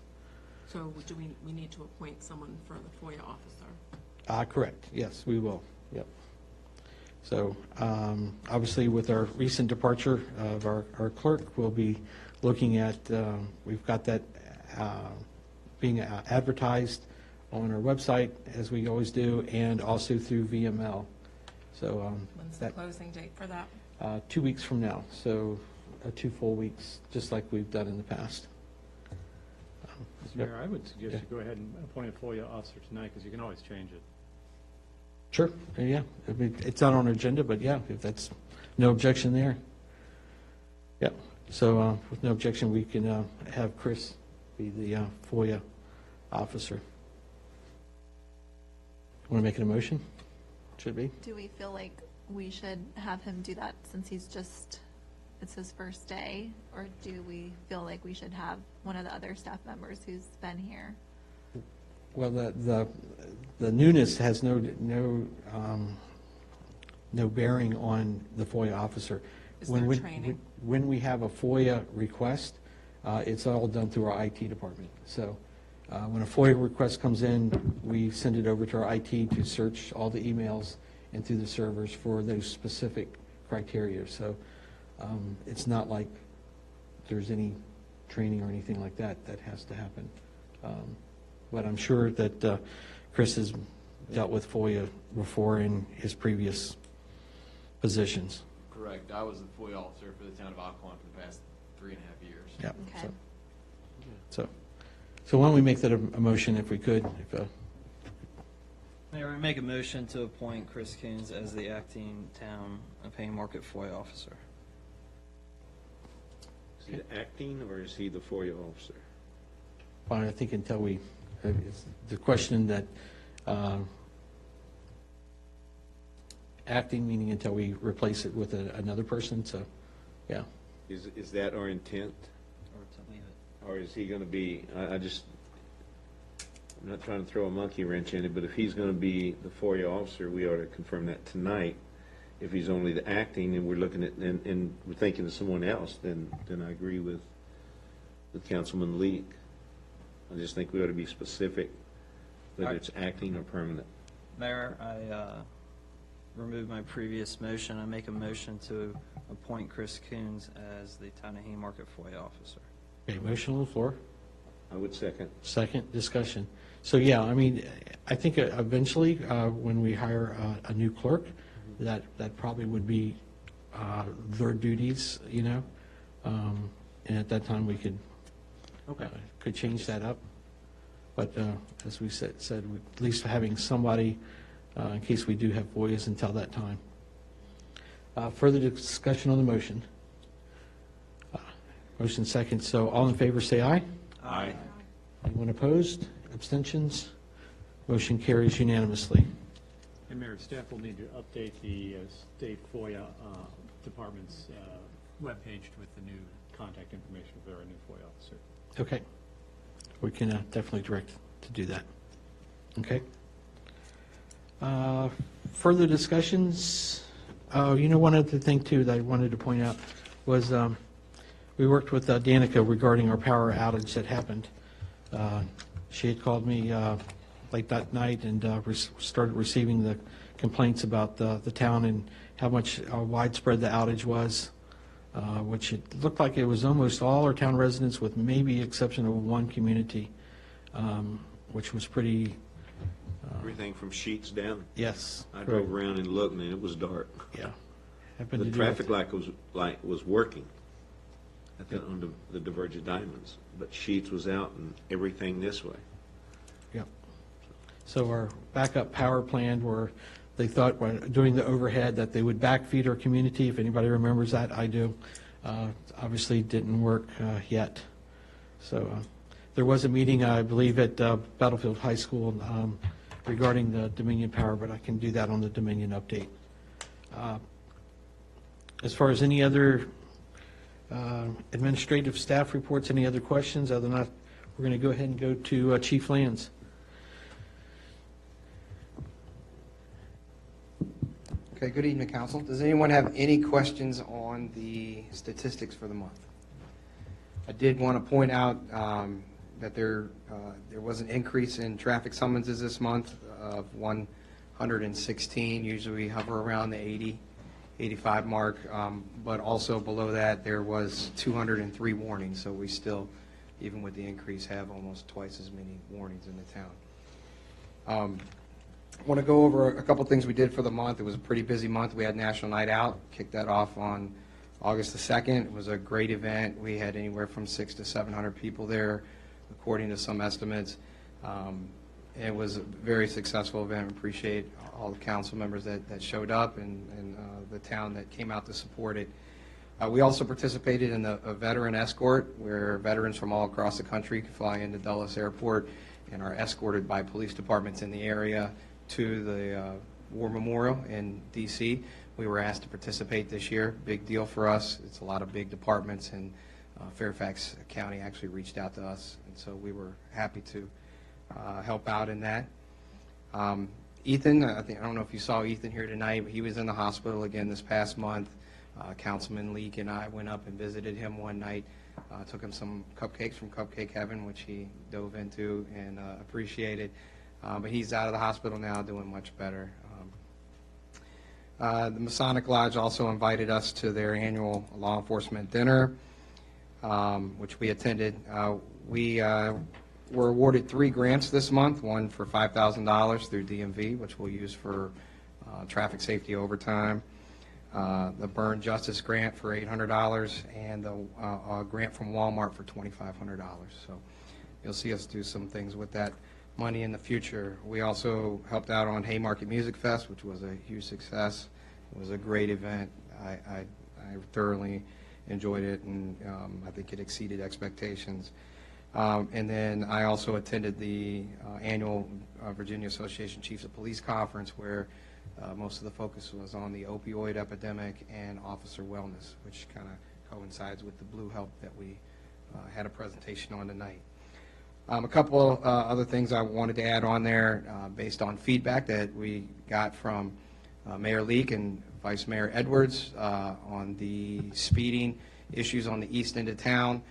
So do we need to appoint someone for the FOIA officer? Correct, yes, we will, yep. So, obviously, with our recent departure of our clerk, we'll be looking at, we've got that being advertised on our website, as we always do, and also through VML. So, When's the closing date for that? 2 weeks from now, so 2 full weeks, just like we've done in the past. Mr. Mayor, I would suggest you go ahead and appoint a FOIA officer tonight, because you can always change it. Sure, yeah, I mean, it's not on our agenda, but yeah, if that's, no objection there. Yeah, so with no objection, we can have Chris be the FOIA officer. Want to make it a motion? Should be. Do we feel like we should have him do that since it's his first day? Or do we feel like we should have one of the other staff members who's been here? Well, the newness has no bearing on the FOIA officer. Is there training? When we have a FOIA request, it's all done through our IT department. So when a FOIA request comes in, we send it over to our IT to search all the emails and through the servers for those specific criteria. So it's not like there's any training or anything like that that has to happen. But I'm sure that Chris has dealt with FOIA before in his previous positions. Correct. I was the FOIA officer for the town of Occoquan for the past 3.5 years. Yeah. Okay. So why don't we make that a motion if we could? Mayor, I make a motion to appoint Chris Coons as the acting town of Haymarket FOIA officer. Is he acting, or is he the FOIA officer? Fine, I think until we, it's the question that, acting meaning until we replace it with another person, so, yeah. Is that our intent? Or to leave it. Or is he going to be, I'm not trying to throw a monkey wrench in it, but if he's going to be the FOIA officer, we ought to confirm that tonight. If he's only the acting and we're looking at, and we're thinking of someone else, then I agree with Councilman Leek. I just think we ought to be specific, whether it's acting or permanent. Mayor, I remove my previous motion. I make a motion to appoint Chris Coons as the town of Haymarket FOIA officer. Okay, motion on the floor. I would second. Second, discussion. So, yeah, I mean, I think eventually, when we hire a new clerk, that probably would be their duties, you know? And at that time, we could change that up. But as we said, at least having somebody in case we do have FOIAs until that time. Further discussion on the motion. Motion second. So all in favor, say aye. Aye. Anyone opposed? Abstentions? Motion carries unanimously. And Mayor, staff will need to update the state FOIA department's webpage with the new contact information for our new FOIA officer. Okay. We can definitely direct to do that. Okay. Further discussions? Oh, you know, one other thing, too, that I wanted to point out was we worked with Danica regarding our power outage that happened. She had called me late that night and started receiving the complaints about the town and how much widespread the outage was, which it looked like it was almost all our town residents with maybe exception of one community, which was pretty... Everything from sheets down? Yes. I drove around and looked, and it was dark. Yeah. The traffic light was working on the Divergent Diamonds, but sheets was out and everything this way. Yeah. So our backup power plan where they thought when doing the overhead that they would backfeed our community, if anybody remembers that, I do. Obviously didn't work yet. So there was a meeting, I believe, at Battlefield High School regarding the Dominion power, but I can do that on the Dominion update. As far as any other administrative staff reports, any other questions? Other than that, we're going to go ahead and go to Chief Lands. Okay, good evening, Council. Does anyone have any questions on the statistics for the month? I did want to point out that there was an increase in traffic summonses this month of 116. Usually we hover around the 80, 85 mark, but also below that there was 203 warnings. So we still, even with the increase, have almost twice as many warnings in the town. I want to go over a couple things we did for the month. It was a pretty busy month. We had National Night Out, kicked that off on August the 2nd. It was a great event. We had anywhere from 600 to 700 people there, according to some estimates. It was a very successful event. I appreciate all the council members that showed up and the town that came out to support it. We also participated in a veteran escort where veterans from all across the country can fly into Dulles Airport and are escorted by police departments in the area to the War Memorial in D.C. We were asked to participate this year. Big deal for us. It's a lot of big departments, and Fairfax County actually reached out to us, and so we were happy to help out in that. Ethan, I don't know if you saw Ethan here tonight, but he was in the hospital again this past month. Councilman Leak and I went up and visited him one night, took him some cupcakes from Cupcake Heaven, which he dove into and appreciated. But he's out of the hospital now, doing much better. The Masonic Lodge also invited us to their annual law enforcement dinner, which we attended. We were awarded 3 grants this month, one for $5,000 through DMV, which we'll use for traffic safety overtime, the Burn Justice Grant for $800, and the grant from Walmart for $2,500. So you'll see us do some things with that money in the future. We also helped out on Haymarket Music Fest, which was a huge success. It was a great event. I thoroughly enjoyed it, and I think it exceeded expectations. And then I also attended the annual Virginia Association Chiefs of Police Conference, where most of the focus was on the opioid epidemic and officer wellness, which kind of coincides with the Blue Help that we had a presentation on tonight. A couple other things I wanted to add on there based on feedback that we got from Mayor Leak and Vice Mayor Edwards on the speeding issues on the east end of town,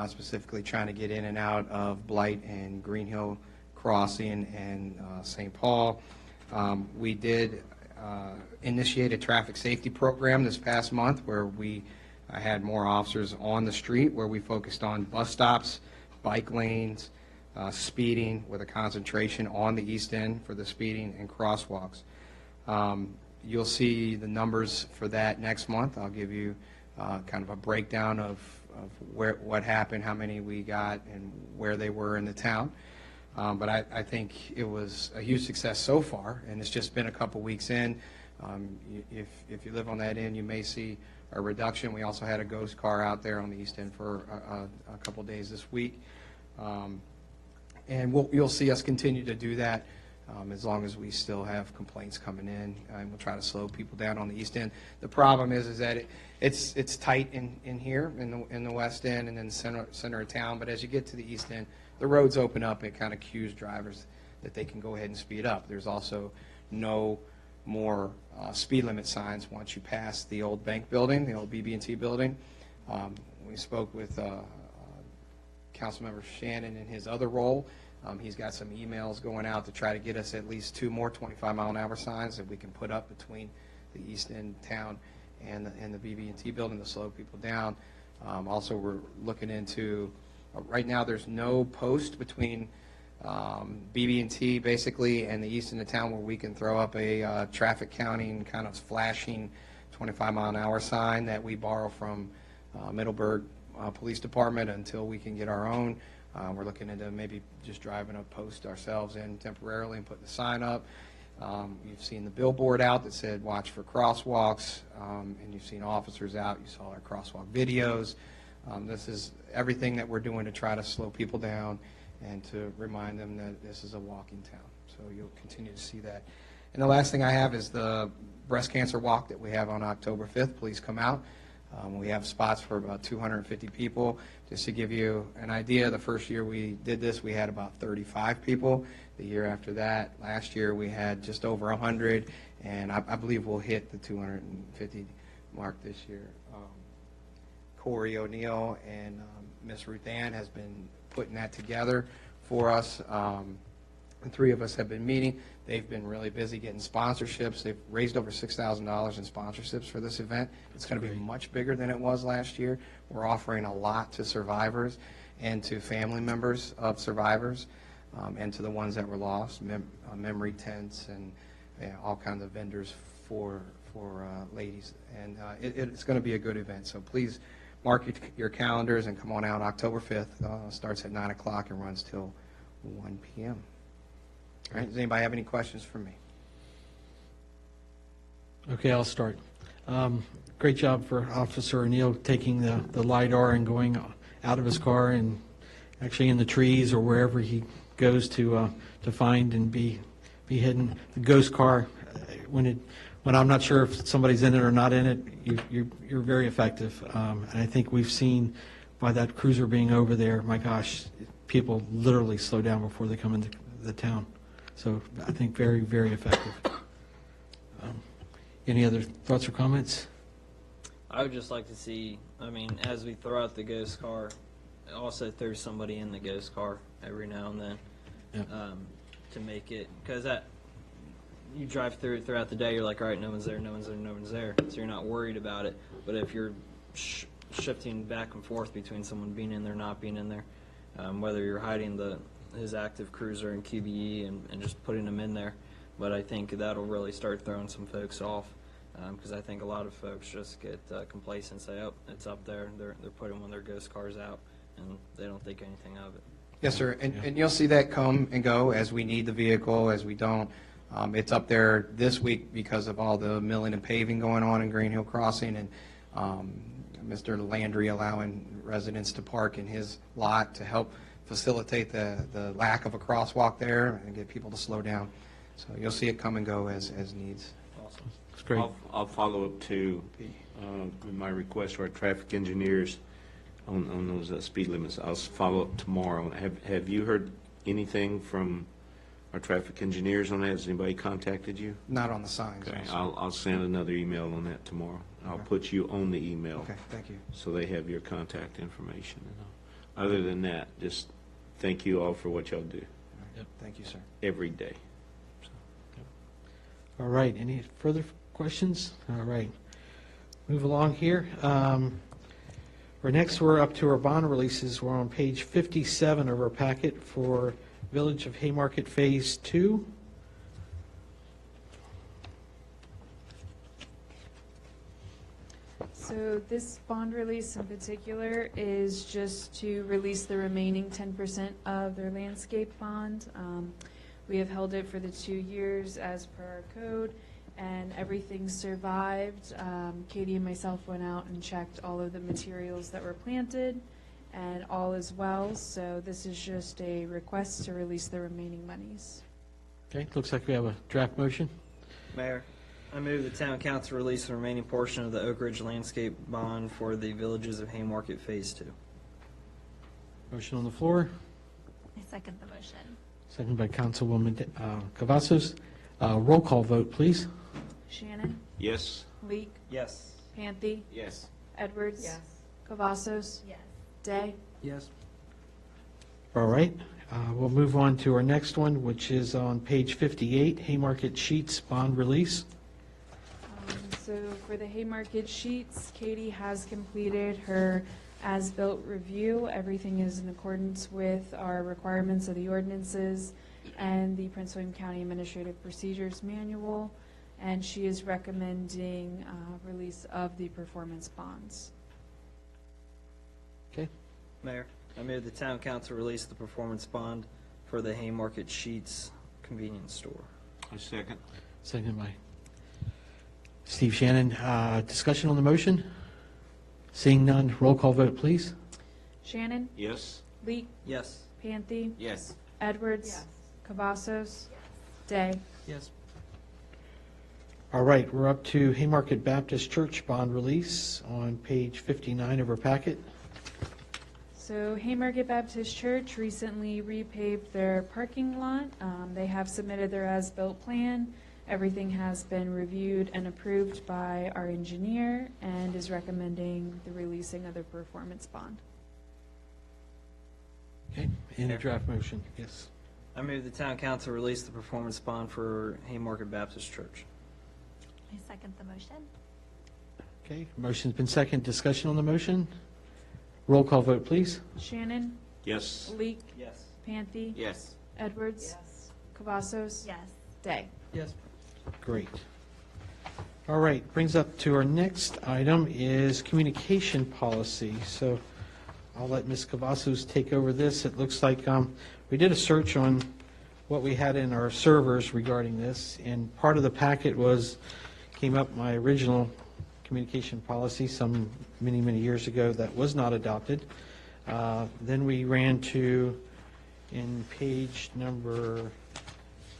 specifically trying to get in and out of Blight and Green Hill Crossing and St. Paul. We did initiate a traffic safety program this past month where we had more officers on the street, where we focused on bus stops, bike lanes, speeding, with a concentration on the east end for the speeding and crosswalks. You'll see the numbers for that next month. I'll give you kind of a breakdown of what happened, how many we got, and where they were in the town. But I think it was a huge success so far, and it's just been a couple weeks in. If you live on that end, you may see a reduction. We also had a ghost car out there on the east end for a couple days this week. And you'll see us continue to do that as long as we still have complaints coming in, and we'll try to slow people down on the east end. The problem is that it's tight in here in the west end and then center of town, but as you get to the east end, the roads open up and it kind of cues drivers that they can go ahead and speed up. There's also no more speed limit signs once you pass the old bank building, the old BB&T building. We spoke with Councilmember Shannon in his other role. He's got some emails going out to try to get us at least 2 more 25-mile-an-hour signs that we can put up between the east end town and the BB&T building to slow people down. Also, we're looking into, right now there's no post between BB&T basically and the east end of town where we can throw up a traffic counting kind of flashing 25-mile-an-hour sign that we borrow from Middleburg police department until we can get our own. We're looking into maybe just driving a post ourselves in temporarily and putting the sign up. You've seen the billboard out that said watch for crosswalks, and you've seen officers out. You saw our crosswalk videos. This is everything that we're doing to try to slow people down and to remind them that this is a walking town. So you'll continue to see that. And the last thing I have is the breast cancer walk that we have on October 5th. Please come out. We have spots for about 250 people. Just to give you an idea, the first year we did this, we had about 35 people. The year after that, last year, we had just over 100, and I believe we'll hit the 250 mark this year. Corey O'Neill and Miss Ruth Ann has been putting that together for us. The three of us have been meeting. They've been really busy getting sponsorships. They've raised over $6,000 in sponsorships for this event. It's going to be much bigger than it was last year. We're offering a lot to survivors and to family members of survivors, and to the ones that were lost, memory tents and all kinds of vendors for ladies. And it's going to be a good event. So please mark your calendars and come on out October 5th. Starts at 9 o'clock and runs till 1 p.m. All right, does anybody have any questions for me? Okay, I'll start. Great job for Officer O'Neill taking the LiDAR and going out of his car and actually in the trees or wherever he goes to find and be hidden. The ghost car, when I'm not sure if somebody's in it or not in it, you're very effective. And I think we've seen by that cruiser being over there, my gosh, people literally slow down before they come into the town. So I think very, very effective. Any other thoughts or comments? I would just like to see, I mean, as we throw out the ghost car, also throw somebody in the ghost car every now and then. Yeah. To make it, because that you drive through it throughout the day, you're like, all right, no one's there, no one's there, no one's there, so you're not worried about it. But if you're shifting back and forth between someone being in there, not being in there, whether you're hiding his active cruiser and QBE and just putting them in there, but I think that'll really start throwing some folks off, because I think a lot of folks just get complacent and say, oh, it's up there, they're putting one of their ghost cars out, and they don't think anything of it. Yes, sir, and you'll see that come and go as we need the vehicle, as we don't. It's up there this week because of all the milling and paving going on in Green Hill Crossing, and Mr. Landry allowing residents to park in his lot to help facilitate the lack of a crosswalk there and get people to slow down. So you'll see it come and go as needs. Awesome. That's great. I'll follow up too with my request for our traffic engineers on those speed limits. I'll follow up tomorrow. Have you heard anything from our traffic engineers on that? Has anybody contacted you? Not on the signs. Okay, no, sir. I'll send another email on that tomorrow. I'll Okay. put you on the email. Okay, thank you. So they have your contact information. Other than that, just thank you all for what y'all do Yep. Thank you, sir. every day. All right, any further questions? All right, move along here. Next, we're up to our bond releases. We're on page 57 of our packet for Village of Haymarket Phase 2. So this bond release in particular is just to release the remaining 10% of their landscape bond. We have held it for the 2 years as per our code, and everything survived. Katie and myself went out and checked all of the materials that were planted, and all is well. So this is just a request to release the remaining monies. Okay, looks like we have a draft motion. Mayor, I move the town council release the remaining portion of the Oak Ridge landscape bond for the Villages of Haymarket Phase 2. Motion on the floor, I second the motion. seconded by Councilwoman Cavazos. Roll call vote, please. Shannon? Yes? Leek? Yes. Panthy? Yes. Edwards? Yes. Cavazos? Yes. Day? Yes. All right, we'll move on to our next one, which is on page 58, Haymarket Sheets Bond Release. So for the Haymarket sheets, Katie has completed her as-built review. Everything is in accordance with our requirements of the ordinances and the Prince William County Administrative Procedures Manual, and she is recommending release of the performance bonds. Okay. Mayor, I move the town council release the performance bond for the Haymarket Sheets convenience store. I second. Seconded by Steve Shannon. Discussion on the motion? Seeing none, roll call vote, please. Shannon? Yes. Leek? Yes. Panthy? Yes. Edwards? Cavazos? Day? Yes. All right, we're up to Haymarket Baptist Church bond release on page 59 of our packet. So Haymarket Baptist Church recently repaved their parking lot. They have submitted their as-built plan. Everything has been reviewed and approved by our engineer and is recommending the releasing of the performance bond. Okay, any draft motion? Yes. I move the town council release the performance bond for Haymarket Baptist Church. I second the motion. Okay, motion's been second. Discussion on the motion? Roll call vote, please. Shannon? Yes. Leek? Yes. Panthy? Yes. Edwards? Cavazos? Yes. Day? Yes. Great. All right, brings up to our next item is communication policy. So I'll let Ms. Cavazos take over this. It looks like we did a search on what we had in our servers regarding this, and part of the packet came up my original communication policy some many, many years ago that was not adopted. Then we ran to, in page number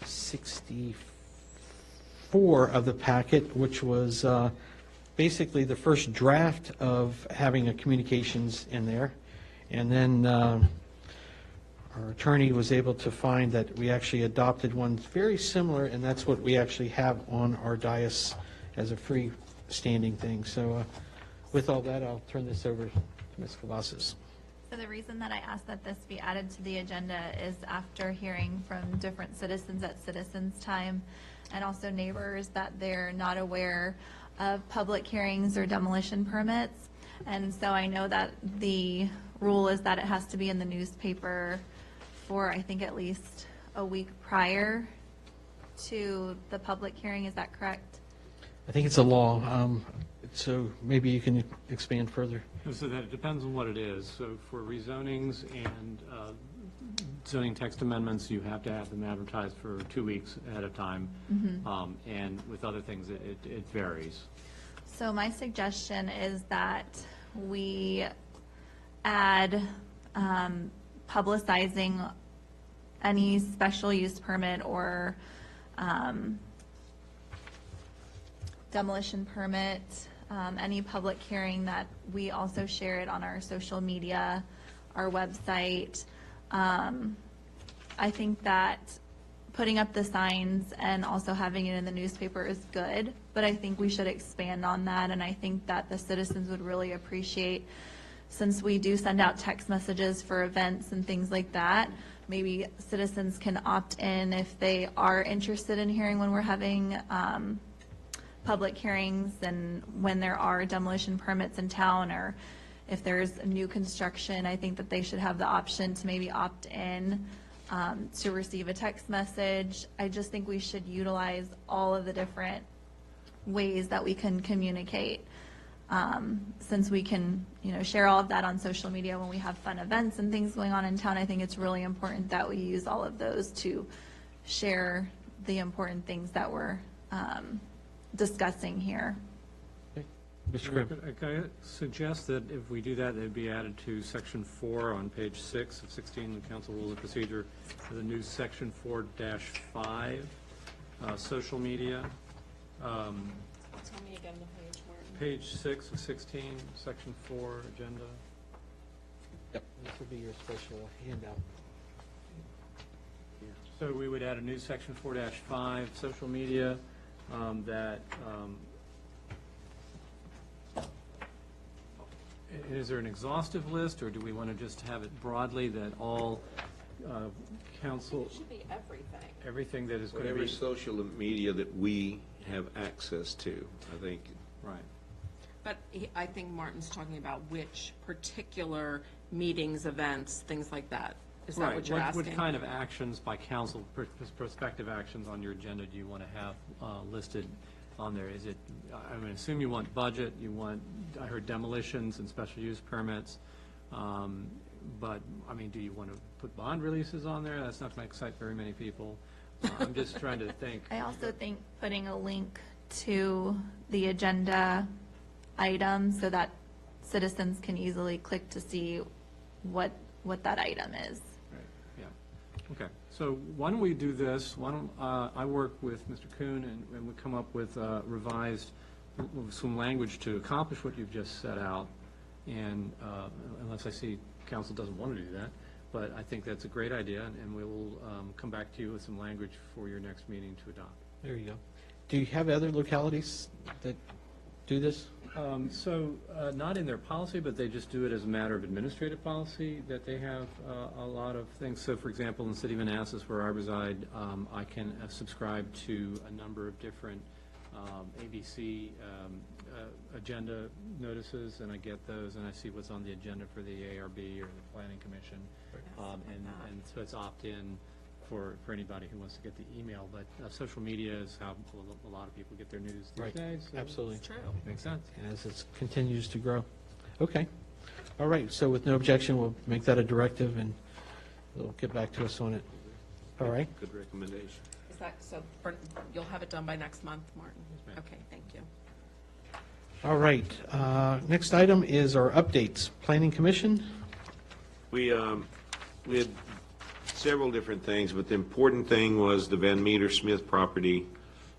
64 of the packet, which was basically the first draft of having a communications in there. And then our attorney was able to find that we actually adopted one very similar, and that's what we actually have on our dais as a freestanding thing. So with all that, I'll turn this over to Ms. Cavazos. So the reason that I asked that this be added to the agenda is after hearing from different citizens at Citizens Time and also neighbors that they're not aware of public hearings or demolition permits. And so I know that the rule is that it has to be in the newspaper for, I think, at least a week prior to the public hearing. Is that correct? I think it's a law, so maybe you can expand further. So that it depends on what it is. So for rezonings and zoning text amendments, you have to have them advertised for 2 weeks ahead of time. And with other things, it varies. So my suggestion is that we add publicizing any special use permit or demolition permit, any public hearing, that we also share it on our social media, our website. I think that putting up the signs and also having it in the newspaper is good, but I think we should expand on that, and I think that the citizens would really appreciate, since we do send out text messages for events and things like that, maybe citizens can opt in if they are interested in hearing when we're having public hearings and when there are demolition permits in town, or if there's new construction. I think that they should have the option to maybe opt in to receive a text message. I just think we should utilize all of the different ways that we can communicate. Since we can, share all of that on social media when we have fun events and things going on in town, I think it's really important that we use all of those to share the important things that we're discussing here. Mr. Grimm. Can I suggest that if we do that, it'd be added to section 4 on page 6 of 16, the council rules of procedure, the new section 4-5, social media. Tell me again the page, Martin. Page 6 of 16, section 4, agenda. Yep, this will be your special handout. So we would add a new section 4-5, social media, that, is there an exhaustive list, or do we want to just have it broadly that all council? It should be everything. Everything that is going to Whatever be. social media that we have access to, I think. Right. But I think Martin's talking about which particular meetings, events, things like that. Is that what you're asking? What kind of actions by council, prospective actions on your agenda do you want to have listed on there? Is it, I assume you want budget, you want, I heard demolitions and special use permits. But, I mean, do you want to put bond releases on there? That's not going to excite very many people. I'm just trying to think. I also think putting a link to the agenda item so that citizens can easily click to see what that item is. Right, yeah. Okay, so why don't we do this? Why don't I work with Mr. Kuhn and we come up with revised, some language to accomplish what you've just set out. And unless I see council doesn't want to do that, but I think that's a great idea, and we will come back to you with some language for your next meeting to adopt. There you go. Do you have other localities that do this? Not in their policy, but they just do it as a matter of administrative policy, that they have a lot of things. So, for example, in the city of Manassas, where I reside, I can subscribe to a number of different ABC agenda notices, and I get those, and I see what's on the agenda for the ARB or the Planning Commission. And so it's opt-in for anybody who wants to get the email. But social media is how a lot of people get their news these Right. days. So Absolutely. it's true. Makes sense. As it continues to grow. Okay. All right, so with no objection, we'll make that a directive, and they'll get back to us on it. All right? Good recommendation. Is that, so you'll have it done by next month, Martin? Okay, thank you. All right. Next item is our updates. Planning Commission? We had several different things, but the important thing was the Van Meter Smith property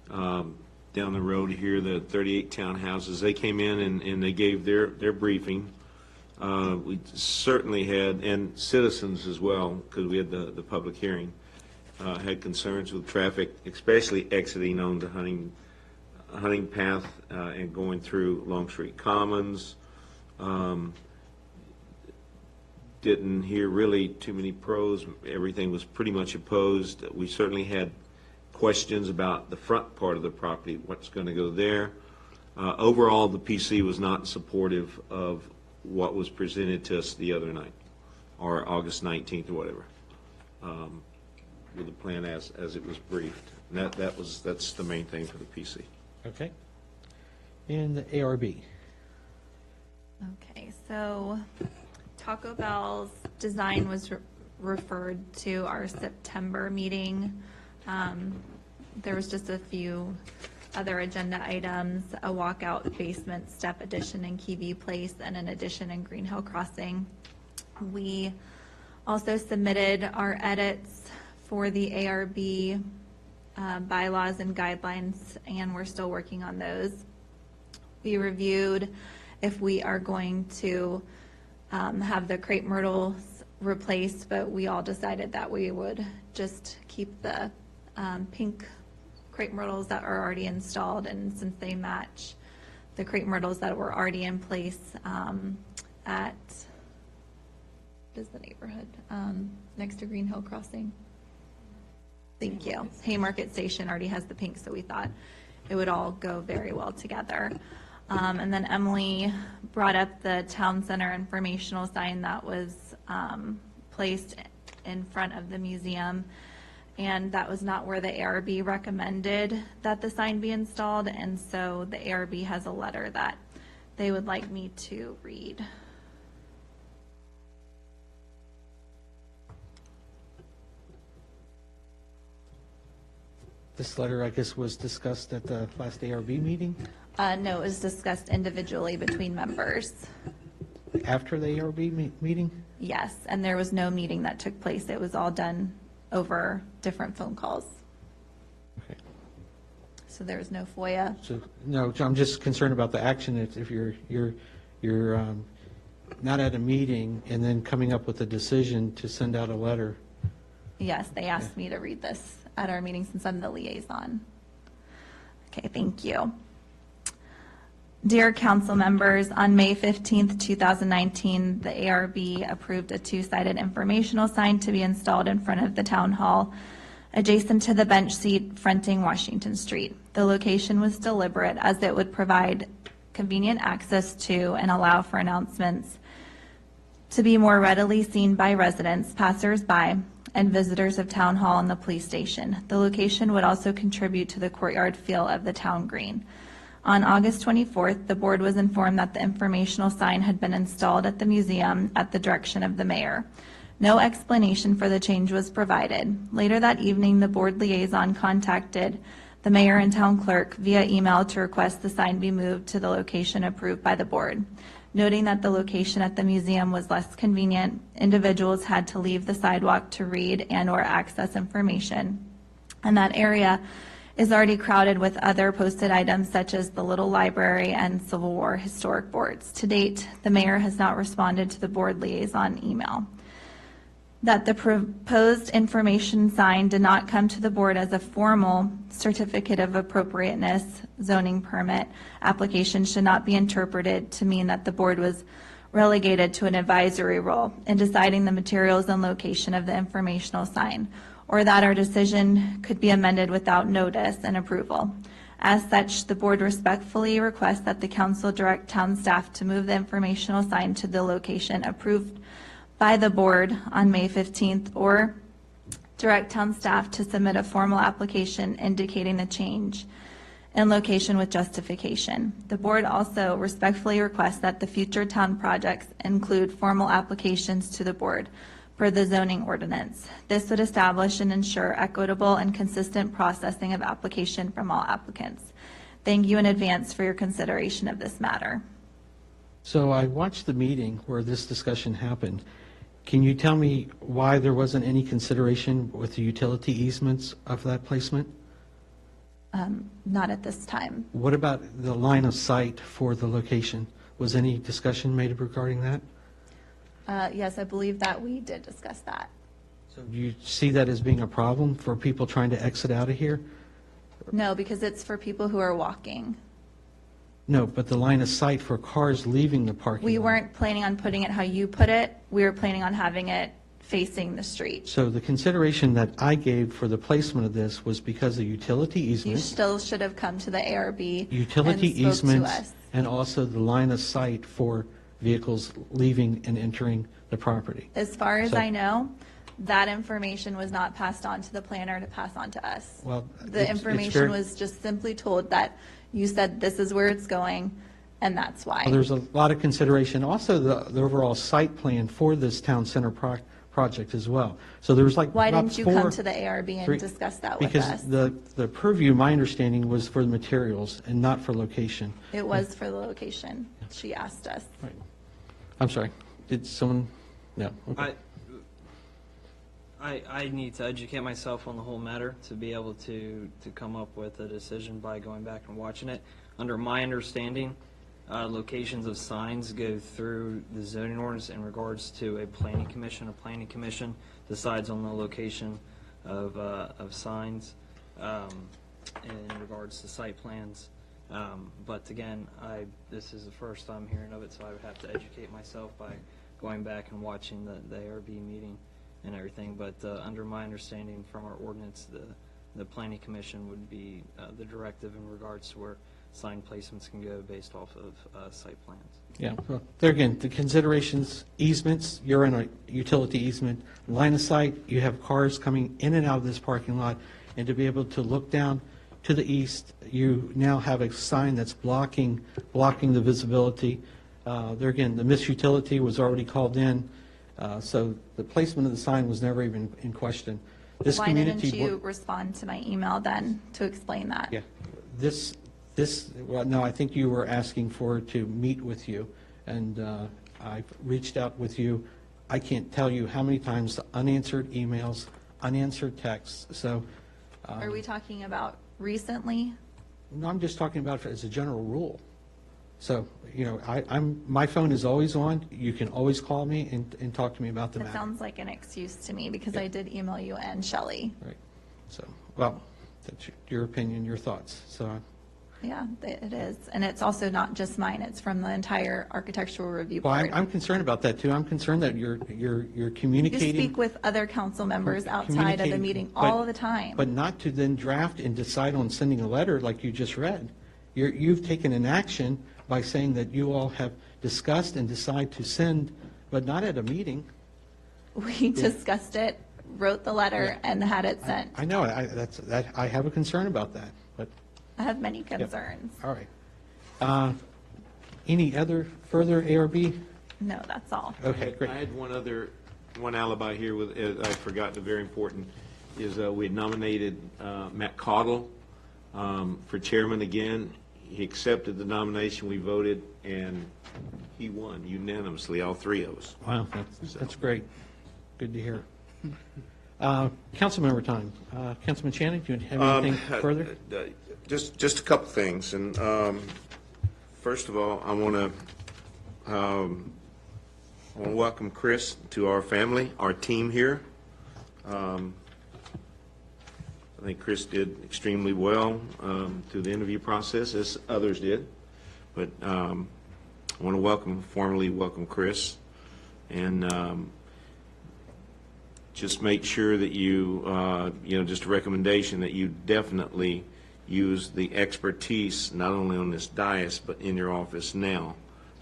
down the road here, the 38 townhouses. They came in and they gave their briefing. We certainly had, and citizens as well, because we had the public hearing, had concerns with traffic, especially exiting on the hunting path and going through Longstreet Commons. Didn't hear really too many pros. Everything was pretty much opposed. We certainly had questions about the front part of the property, what's going to go there. Overall, the PC was not supportive of what was presented to us the other night, or August 19th or whatever, with the plan as it was briefed. And that's the main thing for the PC. Okay. And the ARB? Okay, so Taco Bell's design was referred to our September meeting. There was just a few other agenda items, a walkout basement step addition in Key View Place and an addition in Green Hill Crossing. We also submitted our edits for the ARB bylaws and guidelines, and we're still working on those. We reviewed if we are going to have the crepe myrtles replaced, but we all decided that we would just keep the pink crepe myrtles that are already installed, and since they match the crepe myrtles that were already in place at, what is the neighborhood, next to Green Hill Crossing? Thank you. Haymarket Station already has the pink, so we thought it would all go very well together. And then Emily brought up the town center informational sign that was placed in front of the museum, and that was not where the ARB recommended that the sign be installed, and so the ARB has a letter that they would like me to read. This letter, I guess, was discussed at the last ARB meeting? No, it was discussed individually between members. After the ARB meeting? Yes, and there was no meeting that took place. It was all done over different phone calls. Okay. So there was no FOIA. So, no, I'm just concerned about the action if you're not at a meeting and then coming up with a decision to send out a letter. Yes, they asked me to read this at our meeting since I'm the liaison. Okay, thank you. Dear council members, on May 15th, 2019, the ARB approved a two-sided informational sign to be installed in front of the town hall, adjacent to the bench seat fronting Washington Street. The location was deliberate as it would provide convenient access to and allow for announcements to be more readily seen by residents, passers-by, and visitors of town hall and the police station. The location would also contribute to the courtyard feel of the town green. On August 24th, the board was informed that the informational sign had been installed at the museum at the direction of the mayor. No explanation for the change was provided. Later that evening, the board liaison contacted the mayor and town clerk via email to request the sign be moved to the location approved by the board. Noting that the location at the museum was less convenient, individuals had to leave the sidewalk to read and/or access information, and that area is already crowded with other posted items such as the Little Library and Civil War historic boards. To date, the mayor has not responded to the board liaison email. That the proposed information sign did not come to the board as a formal certificate of appropriateness zoning permit application should not be interpreted to mean that the board was relegated to an advisory role in deciding the materials and location of the informational sign, or that our decision could be amended without notice and approval. As such, the board respectfully requests that the council direct town staff to move the informational sign to the location approved by the board on May 15th, or direct town staff to submit a formal application indicating the change in location with justification. The board also respectfully requests that the future town projects include formal applications to the board per the zoning ordinance. This would establish and ensure equitable and consistent processing of application from all applicants. Thank you in advance for your consideration of this matter. So I watched the meeting where this discussion happened. Can you tell me why there wasn't any consideration with the utility easements of that placement? Not at this time. What about the line of sight for the location? Was any discussion made regarding that? Yes, I believe that we did discuss that. So do you see that as being a problem for people trying to exit out of here? No, because it's for people who are walking. No, but the line of sight for cars leaving the parking lot. We weren't planning on putting it how you put it. We were planning on having it facing the street. So the consideration that I gave for the placement of this was because of utility You easements. still should have come to the ARB Utility and spoke to easements, us. and also the line of sight for vehicles leaving and entering the property. As far as So- I know, that information was not passed on to the planner to pass on to us. Well, The it's information very- was just simply told that you said this is where it's going, and that's why. Well, there's a lot of consideration, also the overall site plan for this town center project as well. So there was like Why about didn't you four- come to the ARB and three- discuss that with Because us? the purview, my understanding, was for the materials and not for location. It was for the location. She asked us. I'm sorry, did someone, no, okay. I need to educate myself on the whole matter to be able to come up with a decision by going back and watching it. Under my understanding, locations of signs go through the zoning ordinance in regards to a planning commission. A planning commission decides on the location of signs in regards to site plans. But again, this is the first time hearing of it, so I would have to educate myself by going back and watching the ARB meeting and everything. But under my understanding from our ordinance, the planning commission would be the directive in regards to where sign placements can go based off of site plans. Yeah, well, there again, the considerations, easements, you're in a utility easement, line of sight, you have cars coming in and out of this parking lot, and to be able to look down to the east, you now have a sign that's blocking the visibility. There again, the misutility was already called in, so the placement of the sign was never even in question. This Why didn't community you respond to my email then to explain that? Yeah, well, no, I think you were asking for to meet with you, and I reached out with you. I can't tell you how many times the unanswered emails, unanswered texts, so. Are we talking about recently? No, I'm just talking about it as a general rule. So, you know, my phone is always on. You can always call me and talk to me about the It matter. sounds like an excuse to me because I did email you and Shelley. Right. So, well, that's your opinion, your thoughts. So, Yeah, it is. And it's also not just mine, it's from the entire architectural review well, board. I'm concerned about that too. I'm concerned that you're You communicating. speak with other council members outside of the communicating, meeting but- all the time. But not to then draft and decide on sending a letter like you just read. You've taken an action by saying that you all have discussed and decide to send, but not at a meeting. We discussed it, wrote the letter, and had it sent. I know, I have a concern about that, but, I have many concerns. all right. Any other further ARB? No, that's all. Okay, great. I had one alibi here with, I forgot, the very important, is we had nominated Matt Cottle for chairman again. He accepted the nomination, we voted, and he won unanimously, all three of us. Wow, that's great. Good to hear. Council member time. Councilman Shannon, do you have anything further? Just a couple things, and first of all, I want to welcome Chris to our family, our team here. I think Chris did extremely well through the interview process, as others did. But I want to formally welcome Chris, and just make sure that you, just a recommendation that you definitely use the expertise not only on this dais but in your office now.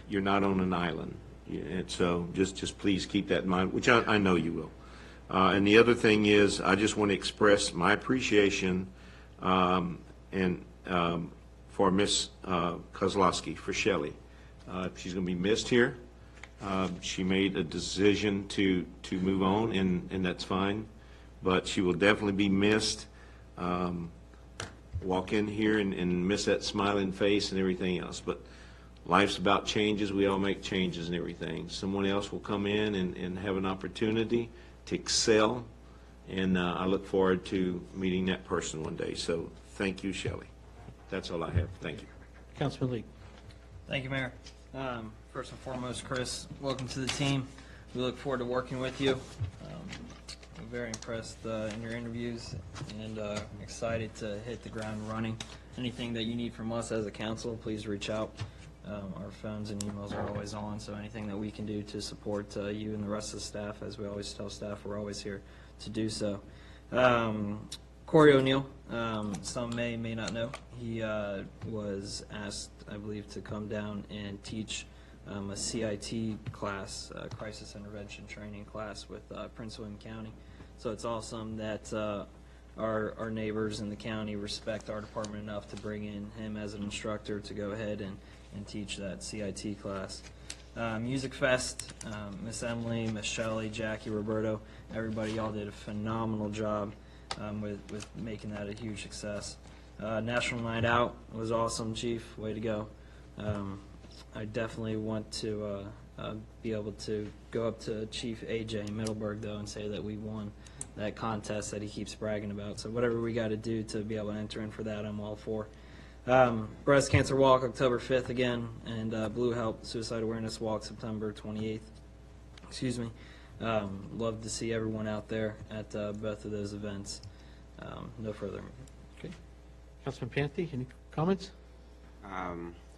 You're not on an island, and so just please keep that in mind, which I know you will. And the other thing is, I just want to express my appreciation and for Miss Kozlowski, for Shelley. She's going to be missed here. She made a decision to move on, and that's fine, but she will definitely be missed. Walk in here and miss that smiling face and everything else, but life's about changes. We all make changes and everything. Someone else will come in and have an opportunity to excel, and I look forward to meeting that person one day. So thank you, Shelley. That's all I have. Thank you. Councilman Lee. Thank you, Mayor. First and foremost, Chris, welcome to the team. We look forward to working with you. I'm very impressed in your interviews, and excited to hit the ground running. Anything that you need from us as a council, please reach out. Our phones and emails are always on, so anything that we can do to support you and the rest of the staff, as we always tell staff, we're always here to do so. Corey O'Neill, some may not know, he was asked, I believe, to come down and teach a CIT class, Crisis Intervention Training class with Prince William County. So it's awesome that our neighbors in the county respect our department enough to bring in him as an instructor to go ahead and teach that CIT class. Music Fest, Miss Emily, Miss Shelley, Jackie, Roberto, everybody, y'all did a phenomenal job with making that a huge success. National Night Out was awesome, Chief. Way to go. I definitely want to be able to go up to Chief AJ Middleburg, though, and say that we won that contest that he keeps bragging about. So whatever we got to do to be able to enter in for that, I'm all for. Breast Cancer Walk, October 5th again, and Blue Help Suicide Awareness Walk, September 28th. Excuse me. Love to see everyone out there at both of those events. No further. Okay. Councilman Panthy, any comments?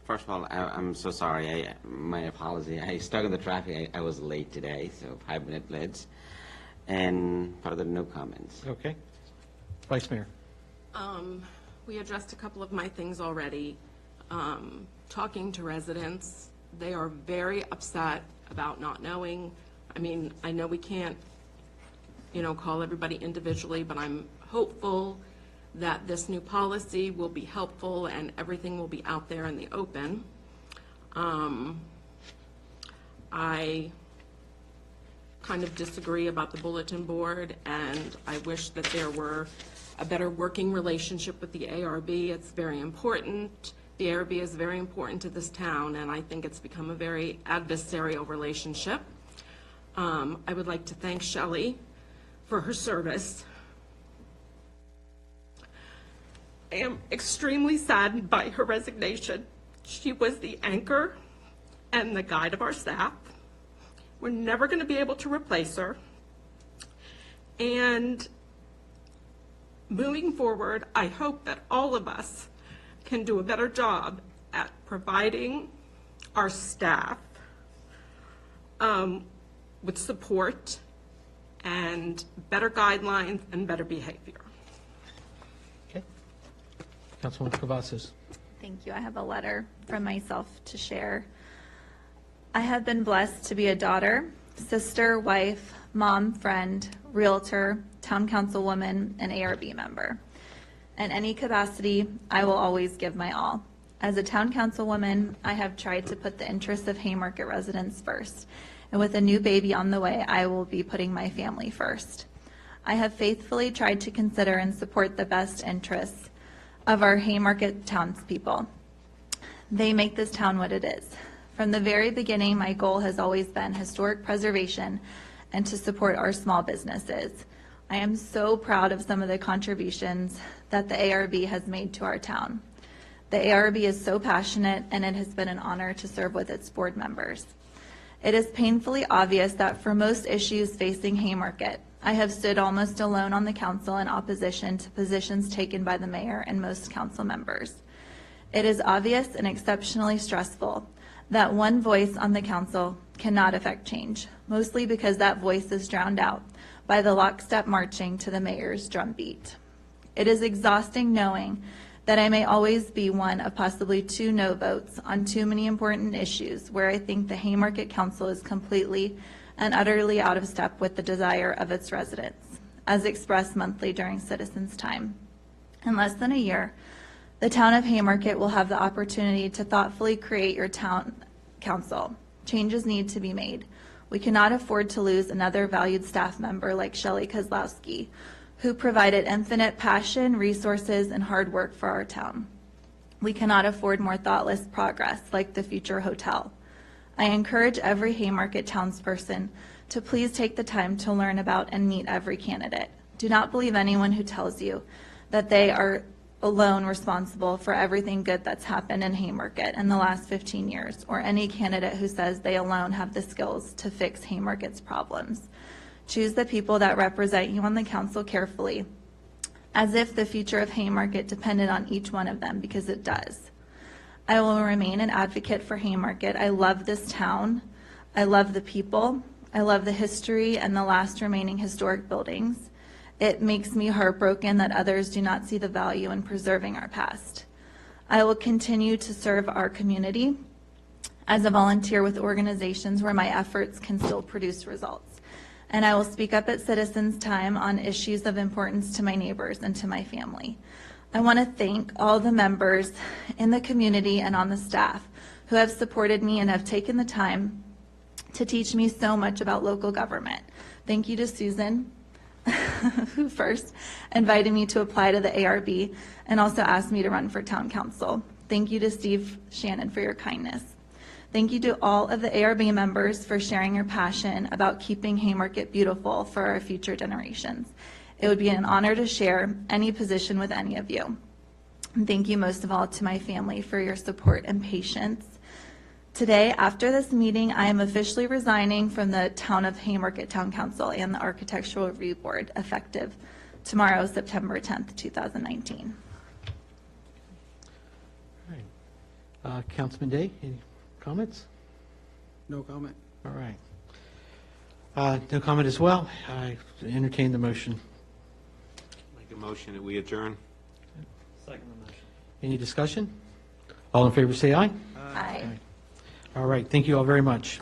First of all, I'm so sorry. My apology. I stuck in the traffic. I was late today, so 5-minute blitz. And further, no comments. Okay. Vice Mayor. We addressed a couple of my things already. Talking to residents, they are very upset about not knowing. I mean, I know we can't, call everybody individually, but I'm hopeful that this new policy will be helpful and everything will be out there in the open. I kind of disagree about the bulletin board, and I wish that there were a better working relationship with the ARB. It's very important. The ARB is very important to this town, and I think it's become a very adversarial relationship. I would like to thank Shelley for her service. I am extremely saddened by her resignation. She was the anchor and the guide of our staff. We're never going to be able to replace her. And moving forward, I hope that all of us can do a better job at providing our staff with support and better guidelines and better behavior. Okay. Councilwoman Cavazos. Thank you. I have a letter from myself to share. I have been blessed to be a daughter, sister, wife, mom, friend, realtor, town councilwoman, and ARB member. In any capacity, I will always give my all. As a town councilwoman, I have tried to put the interests of Haymarket residents first. And with a new baby on the way, I will be putting my family first. I have faithfully tried to consider and support the best interests of our Haymarket townspeople. They make this town what it is. From the very beginning, my goal has always been historic preservation and to support our small businesses. I am so proud of some of the contributions that the ARB has made to our town. The ARB is so passionate, and it has been an honor to serve with its board members. It is painfully obvious that for most issues facing Haymarket, I have stood almost alone on the council in opposition to positions taken by the mayor and most council members. It is obvious and exceptionally stressful that one voice on the council cannot affect change, mostly because that voice is drowned out by the lockstep marching to the mayor's drumbeat. It is exhausting knowing that I may always be one of possibly 2 no votes on too many important issues where I think the Haymarket Council is completely and utterly out of step with the desire of its residents, as expressed monthly during Citizens' Time. In less than a year, the town of Haymarket will have the opportunity to thoughtfully create your town council. Changes need to be made. We cannot afford to lose another valued staff member like Shelley Kozlowski, who provided infinite passion, resources, and hard work for our town. We cannot afford more thoughtless progress like the future hotel. I encourage every Haymarket townsperson to please take the time to learn about and meet every candidate. Do not believe anyone who tells you that they are alone responsible for everything good that's happened in Haymarket in the last 15 years, or any candidate who says they alone have the skills to fix Haymarket's problems. Choose the people that represent you on the council carefully, as if the future of Haymarket depended on each one of them, because it does. I will remain an advocate for Haymarket. I love this town. I love the people. I love the history and the last remaining historic buildings. It makes me heartbroken that others do not see the value in preserving our past. I will continue to serve our community as a volunteer with organizations where my efforts can still produce results. And I will speak up at Citizens' Time on issues of importance to my neighbors and to my family. I want to thank all the members in the community and on the staff who have supported me and have taken the time to teach me so much about local government. Thank you to Susan, who first invited me to apply to the ARB and also asked me to run for town council. Thank you to Steve Shannon for your kindness. Thank you to all of the ARB members for sharing your passion about keeping Haymarket beautiful for our future generations. It would be an honor to share any position with any of you. And thank you most of all to my family for your support and patience. Today, after this meeting, I am officially resigning from the Town of Haymarket Town Council and the Architectural Review Board, effective tomorrow, September 10th, 2019. All right. Councilman Day, any comments? No comment. All right. No comment as well. I entertain the motion. Make a motion that we adjourn. Second the motion. Any discussion? All in favor say aye. Aye. All right. Thank you all very much.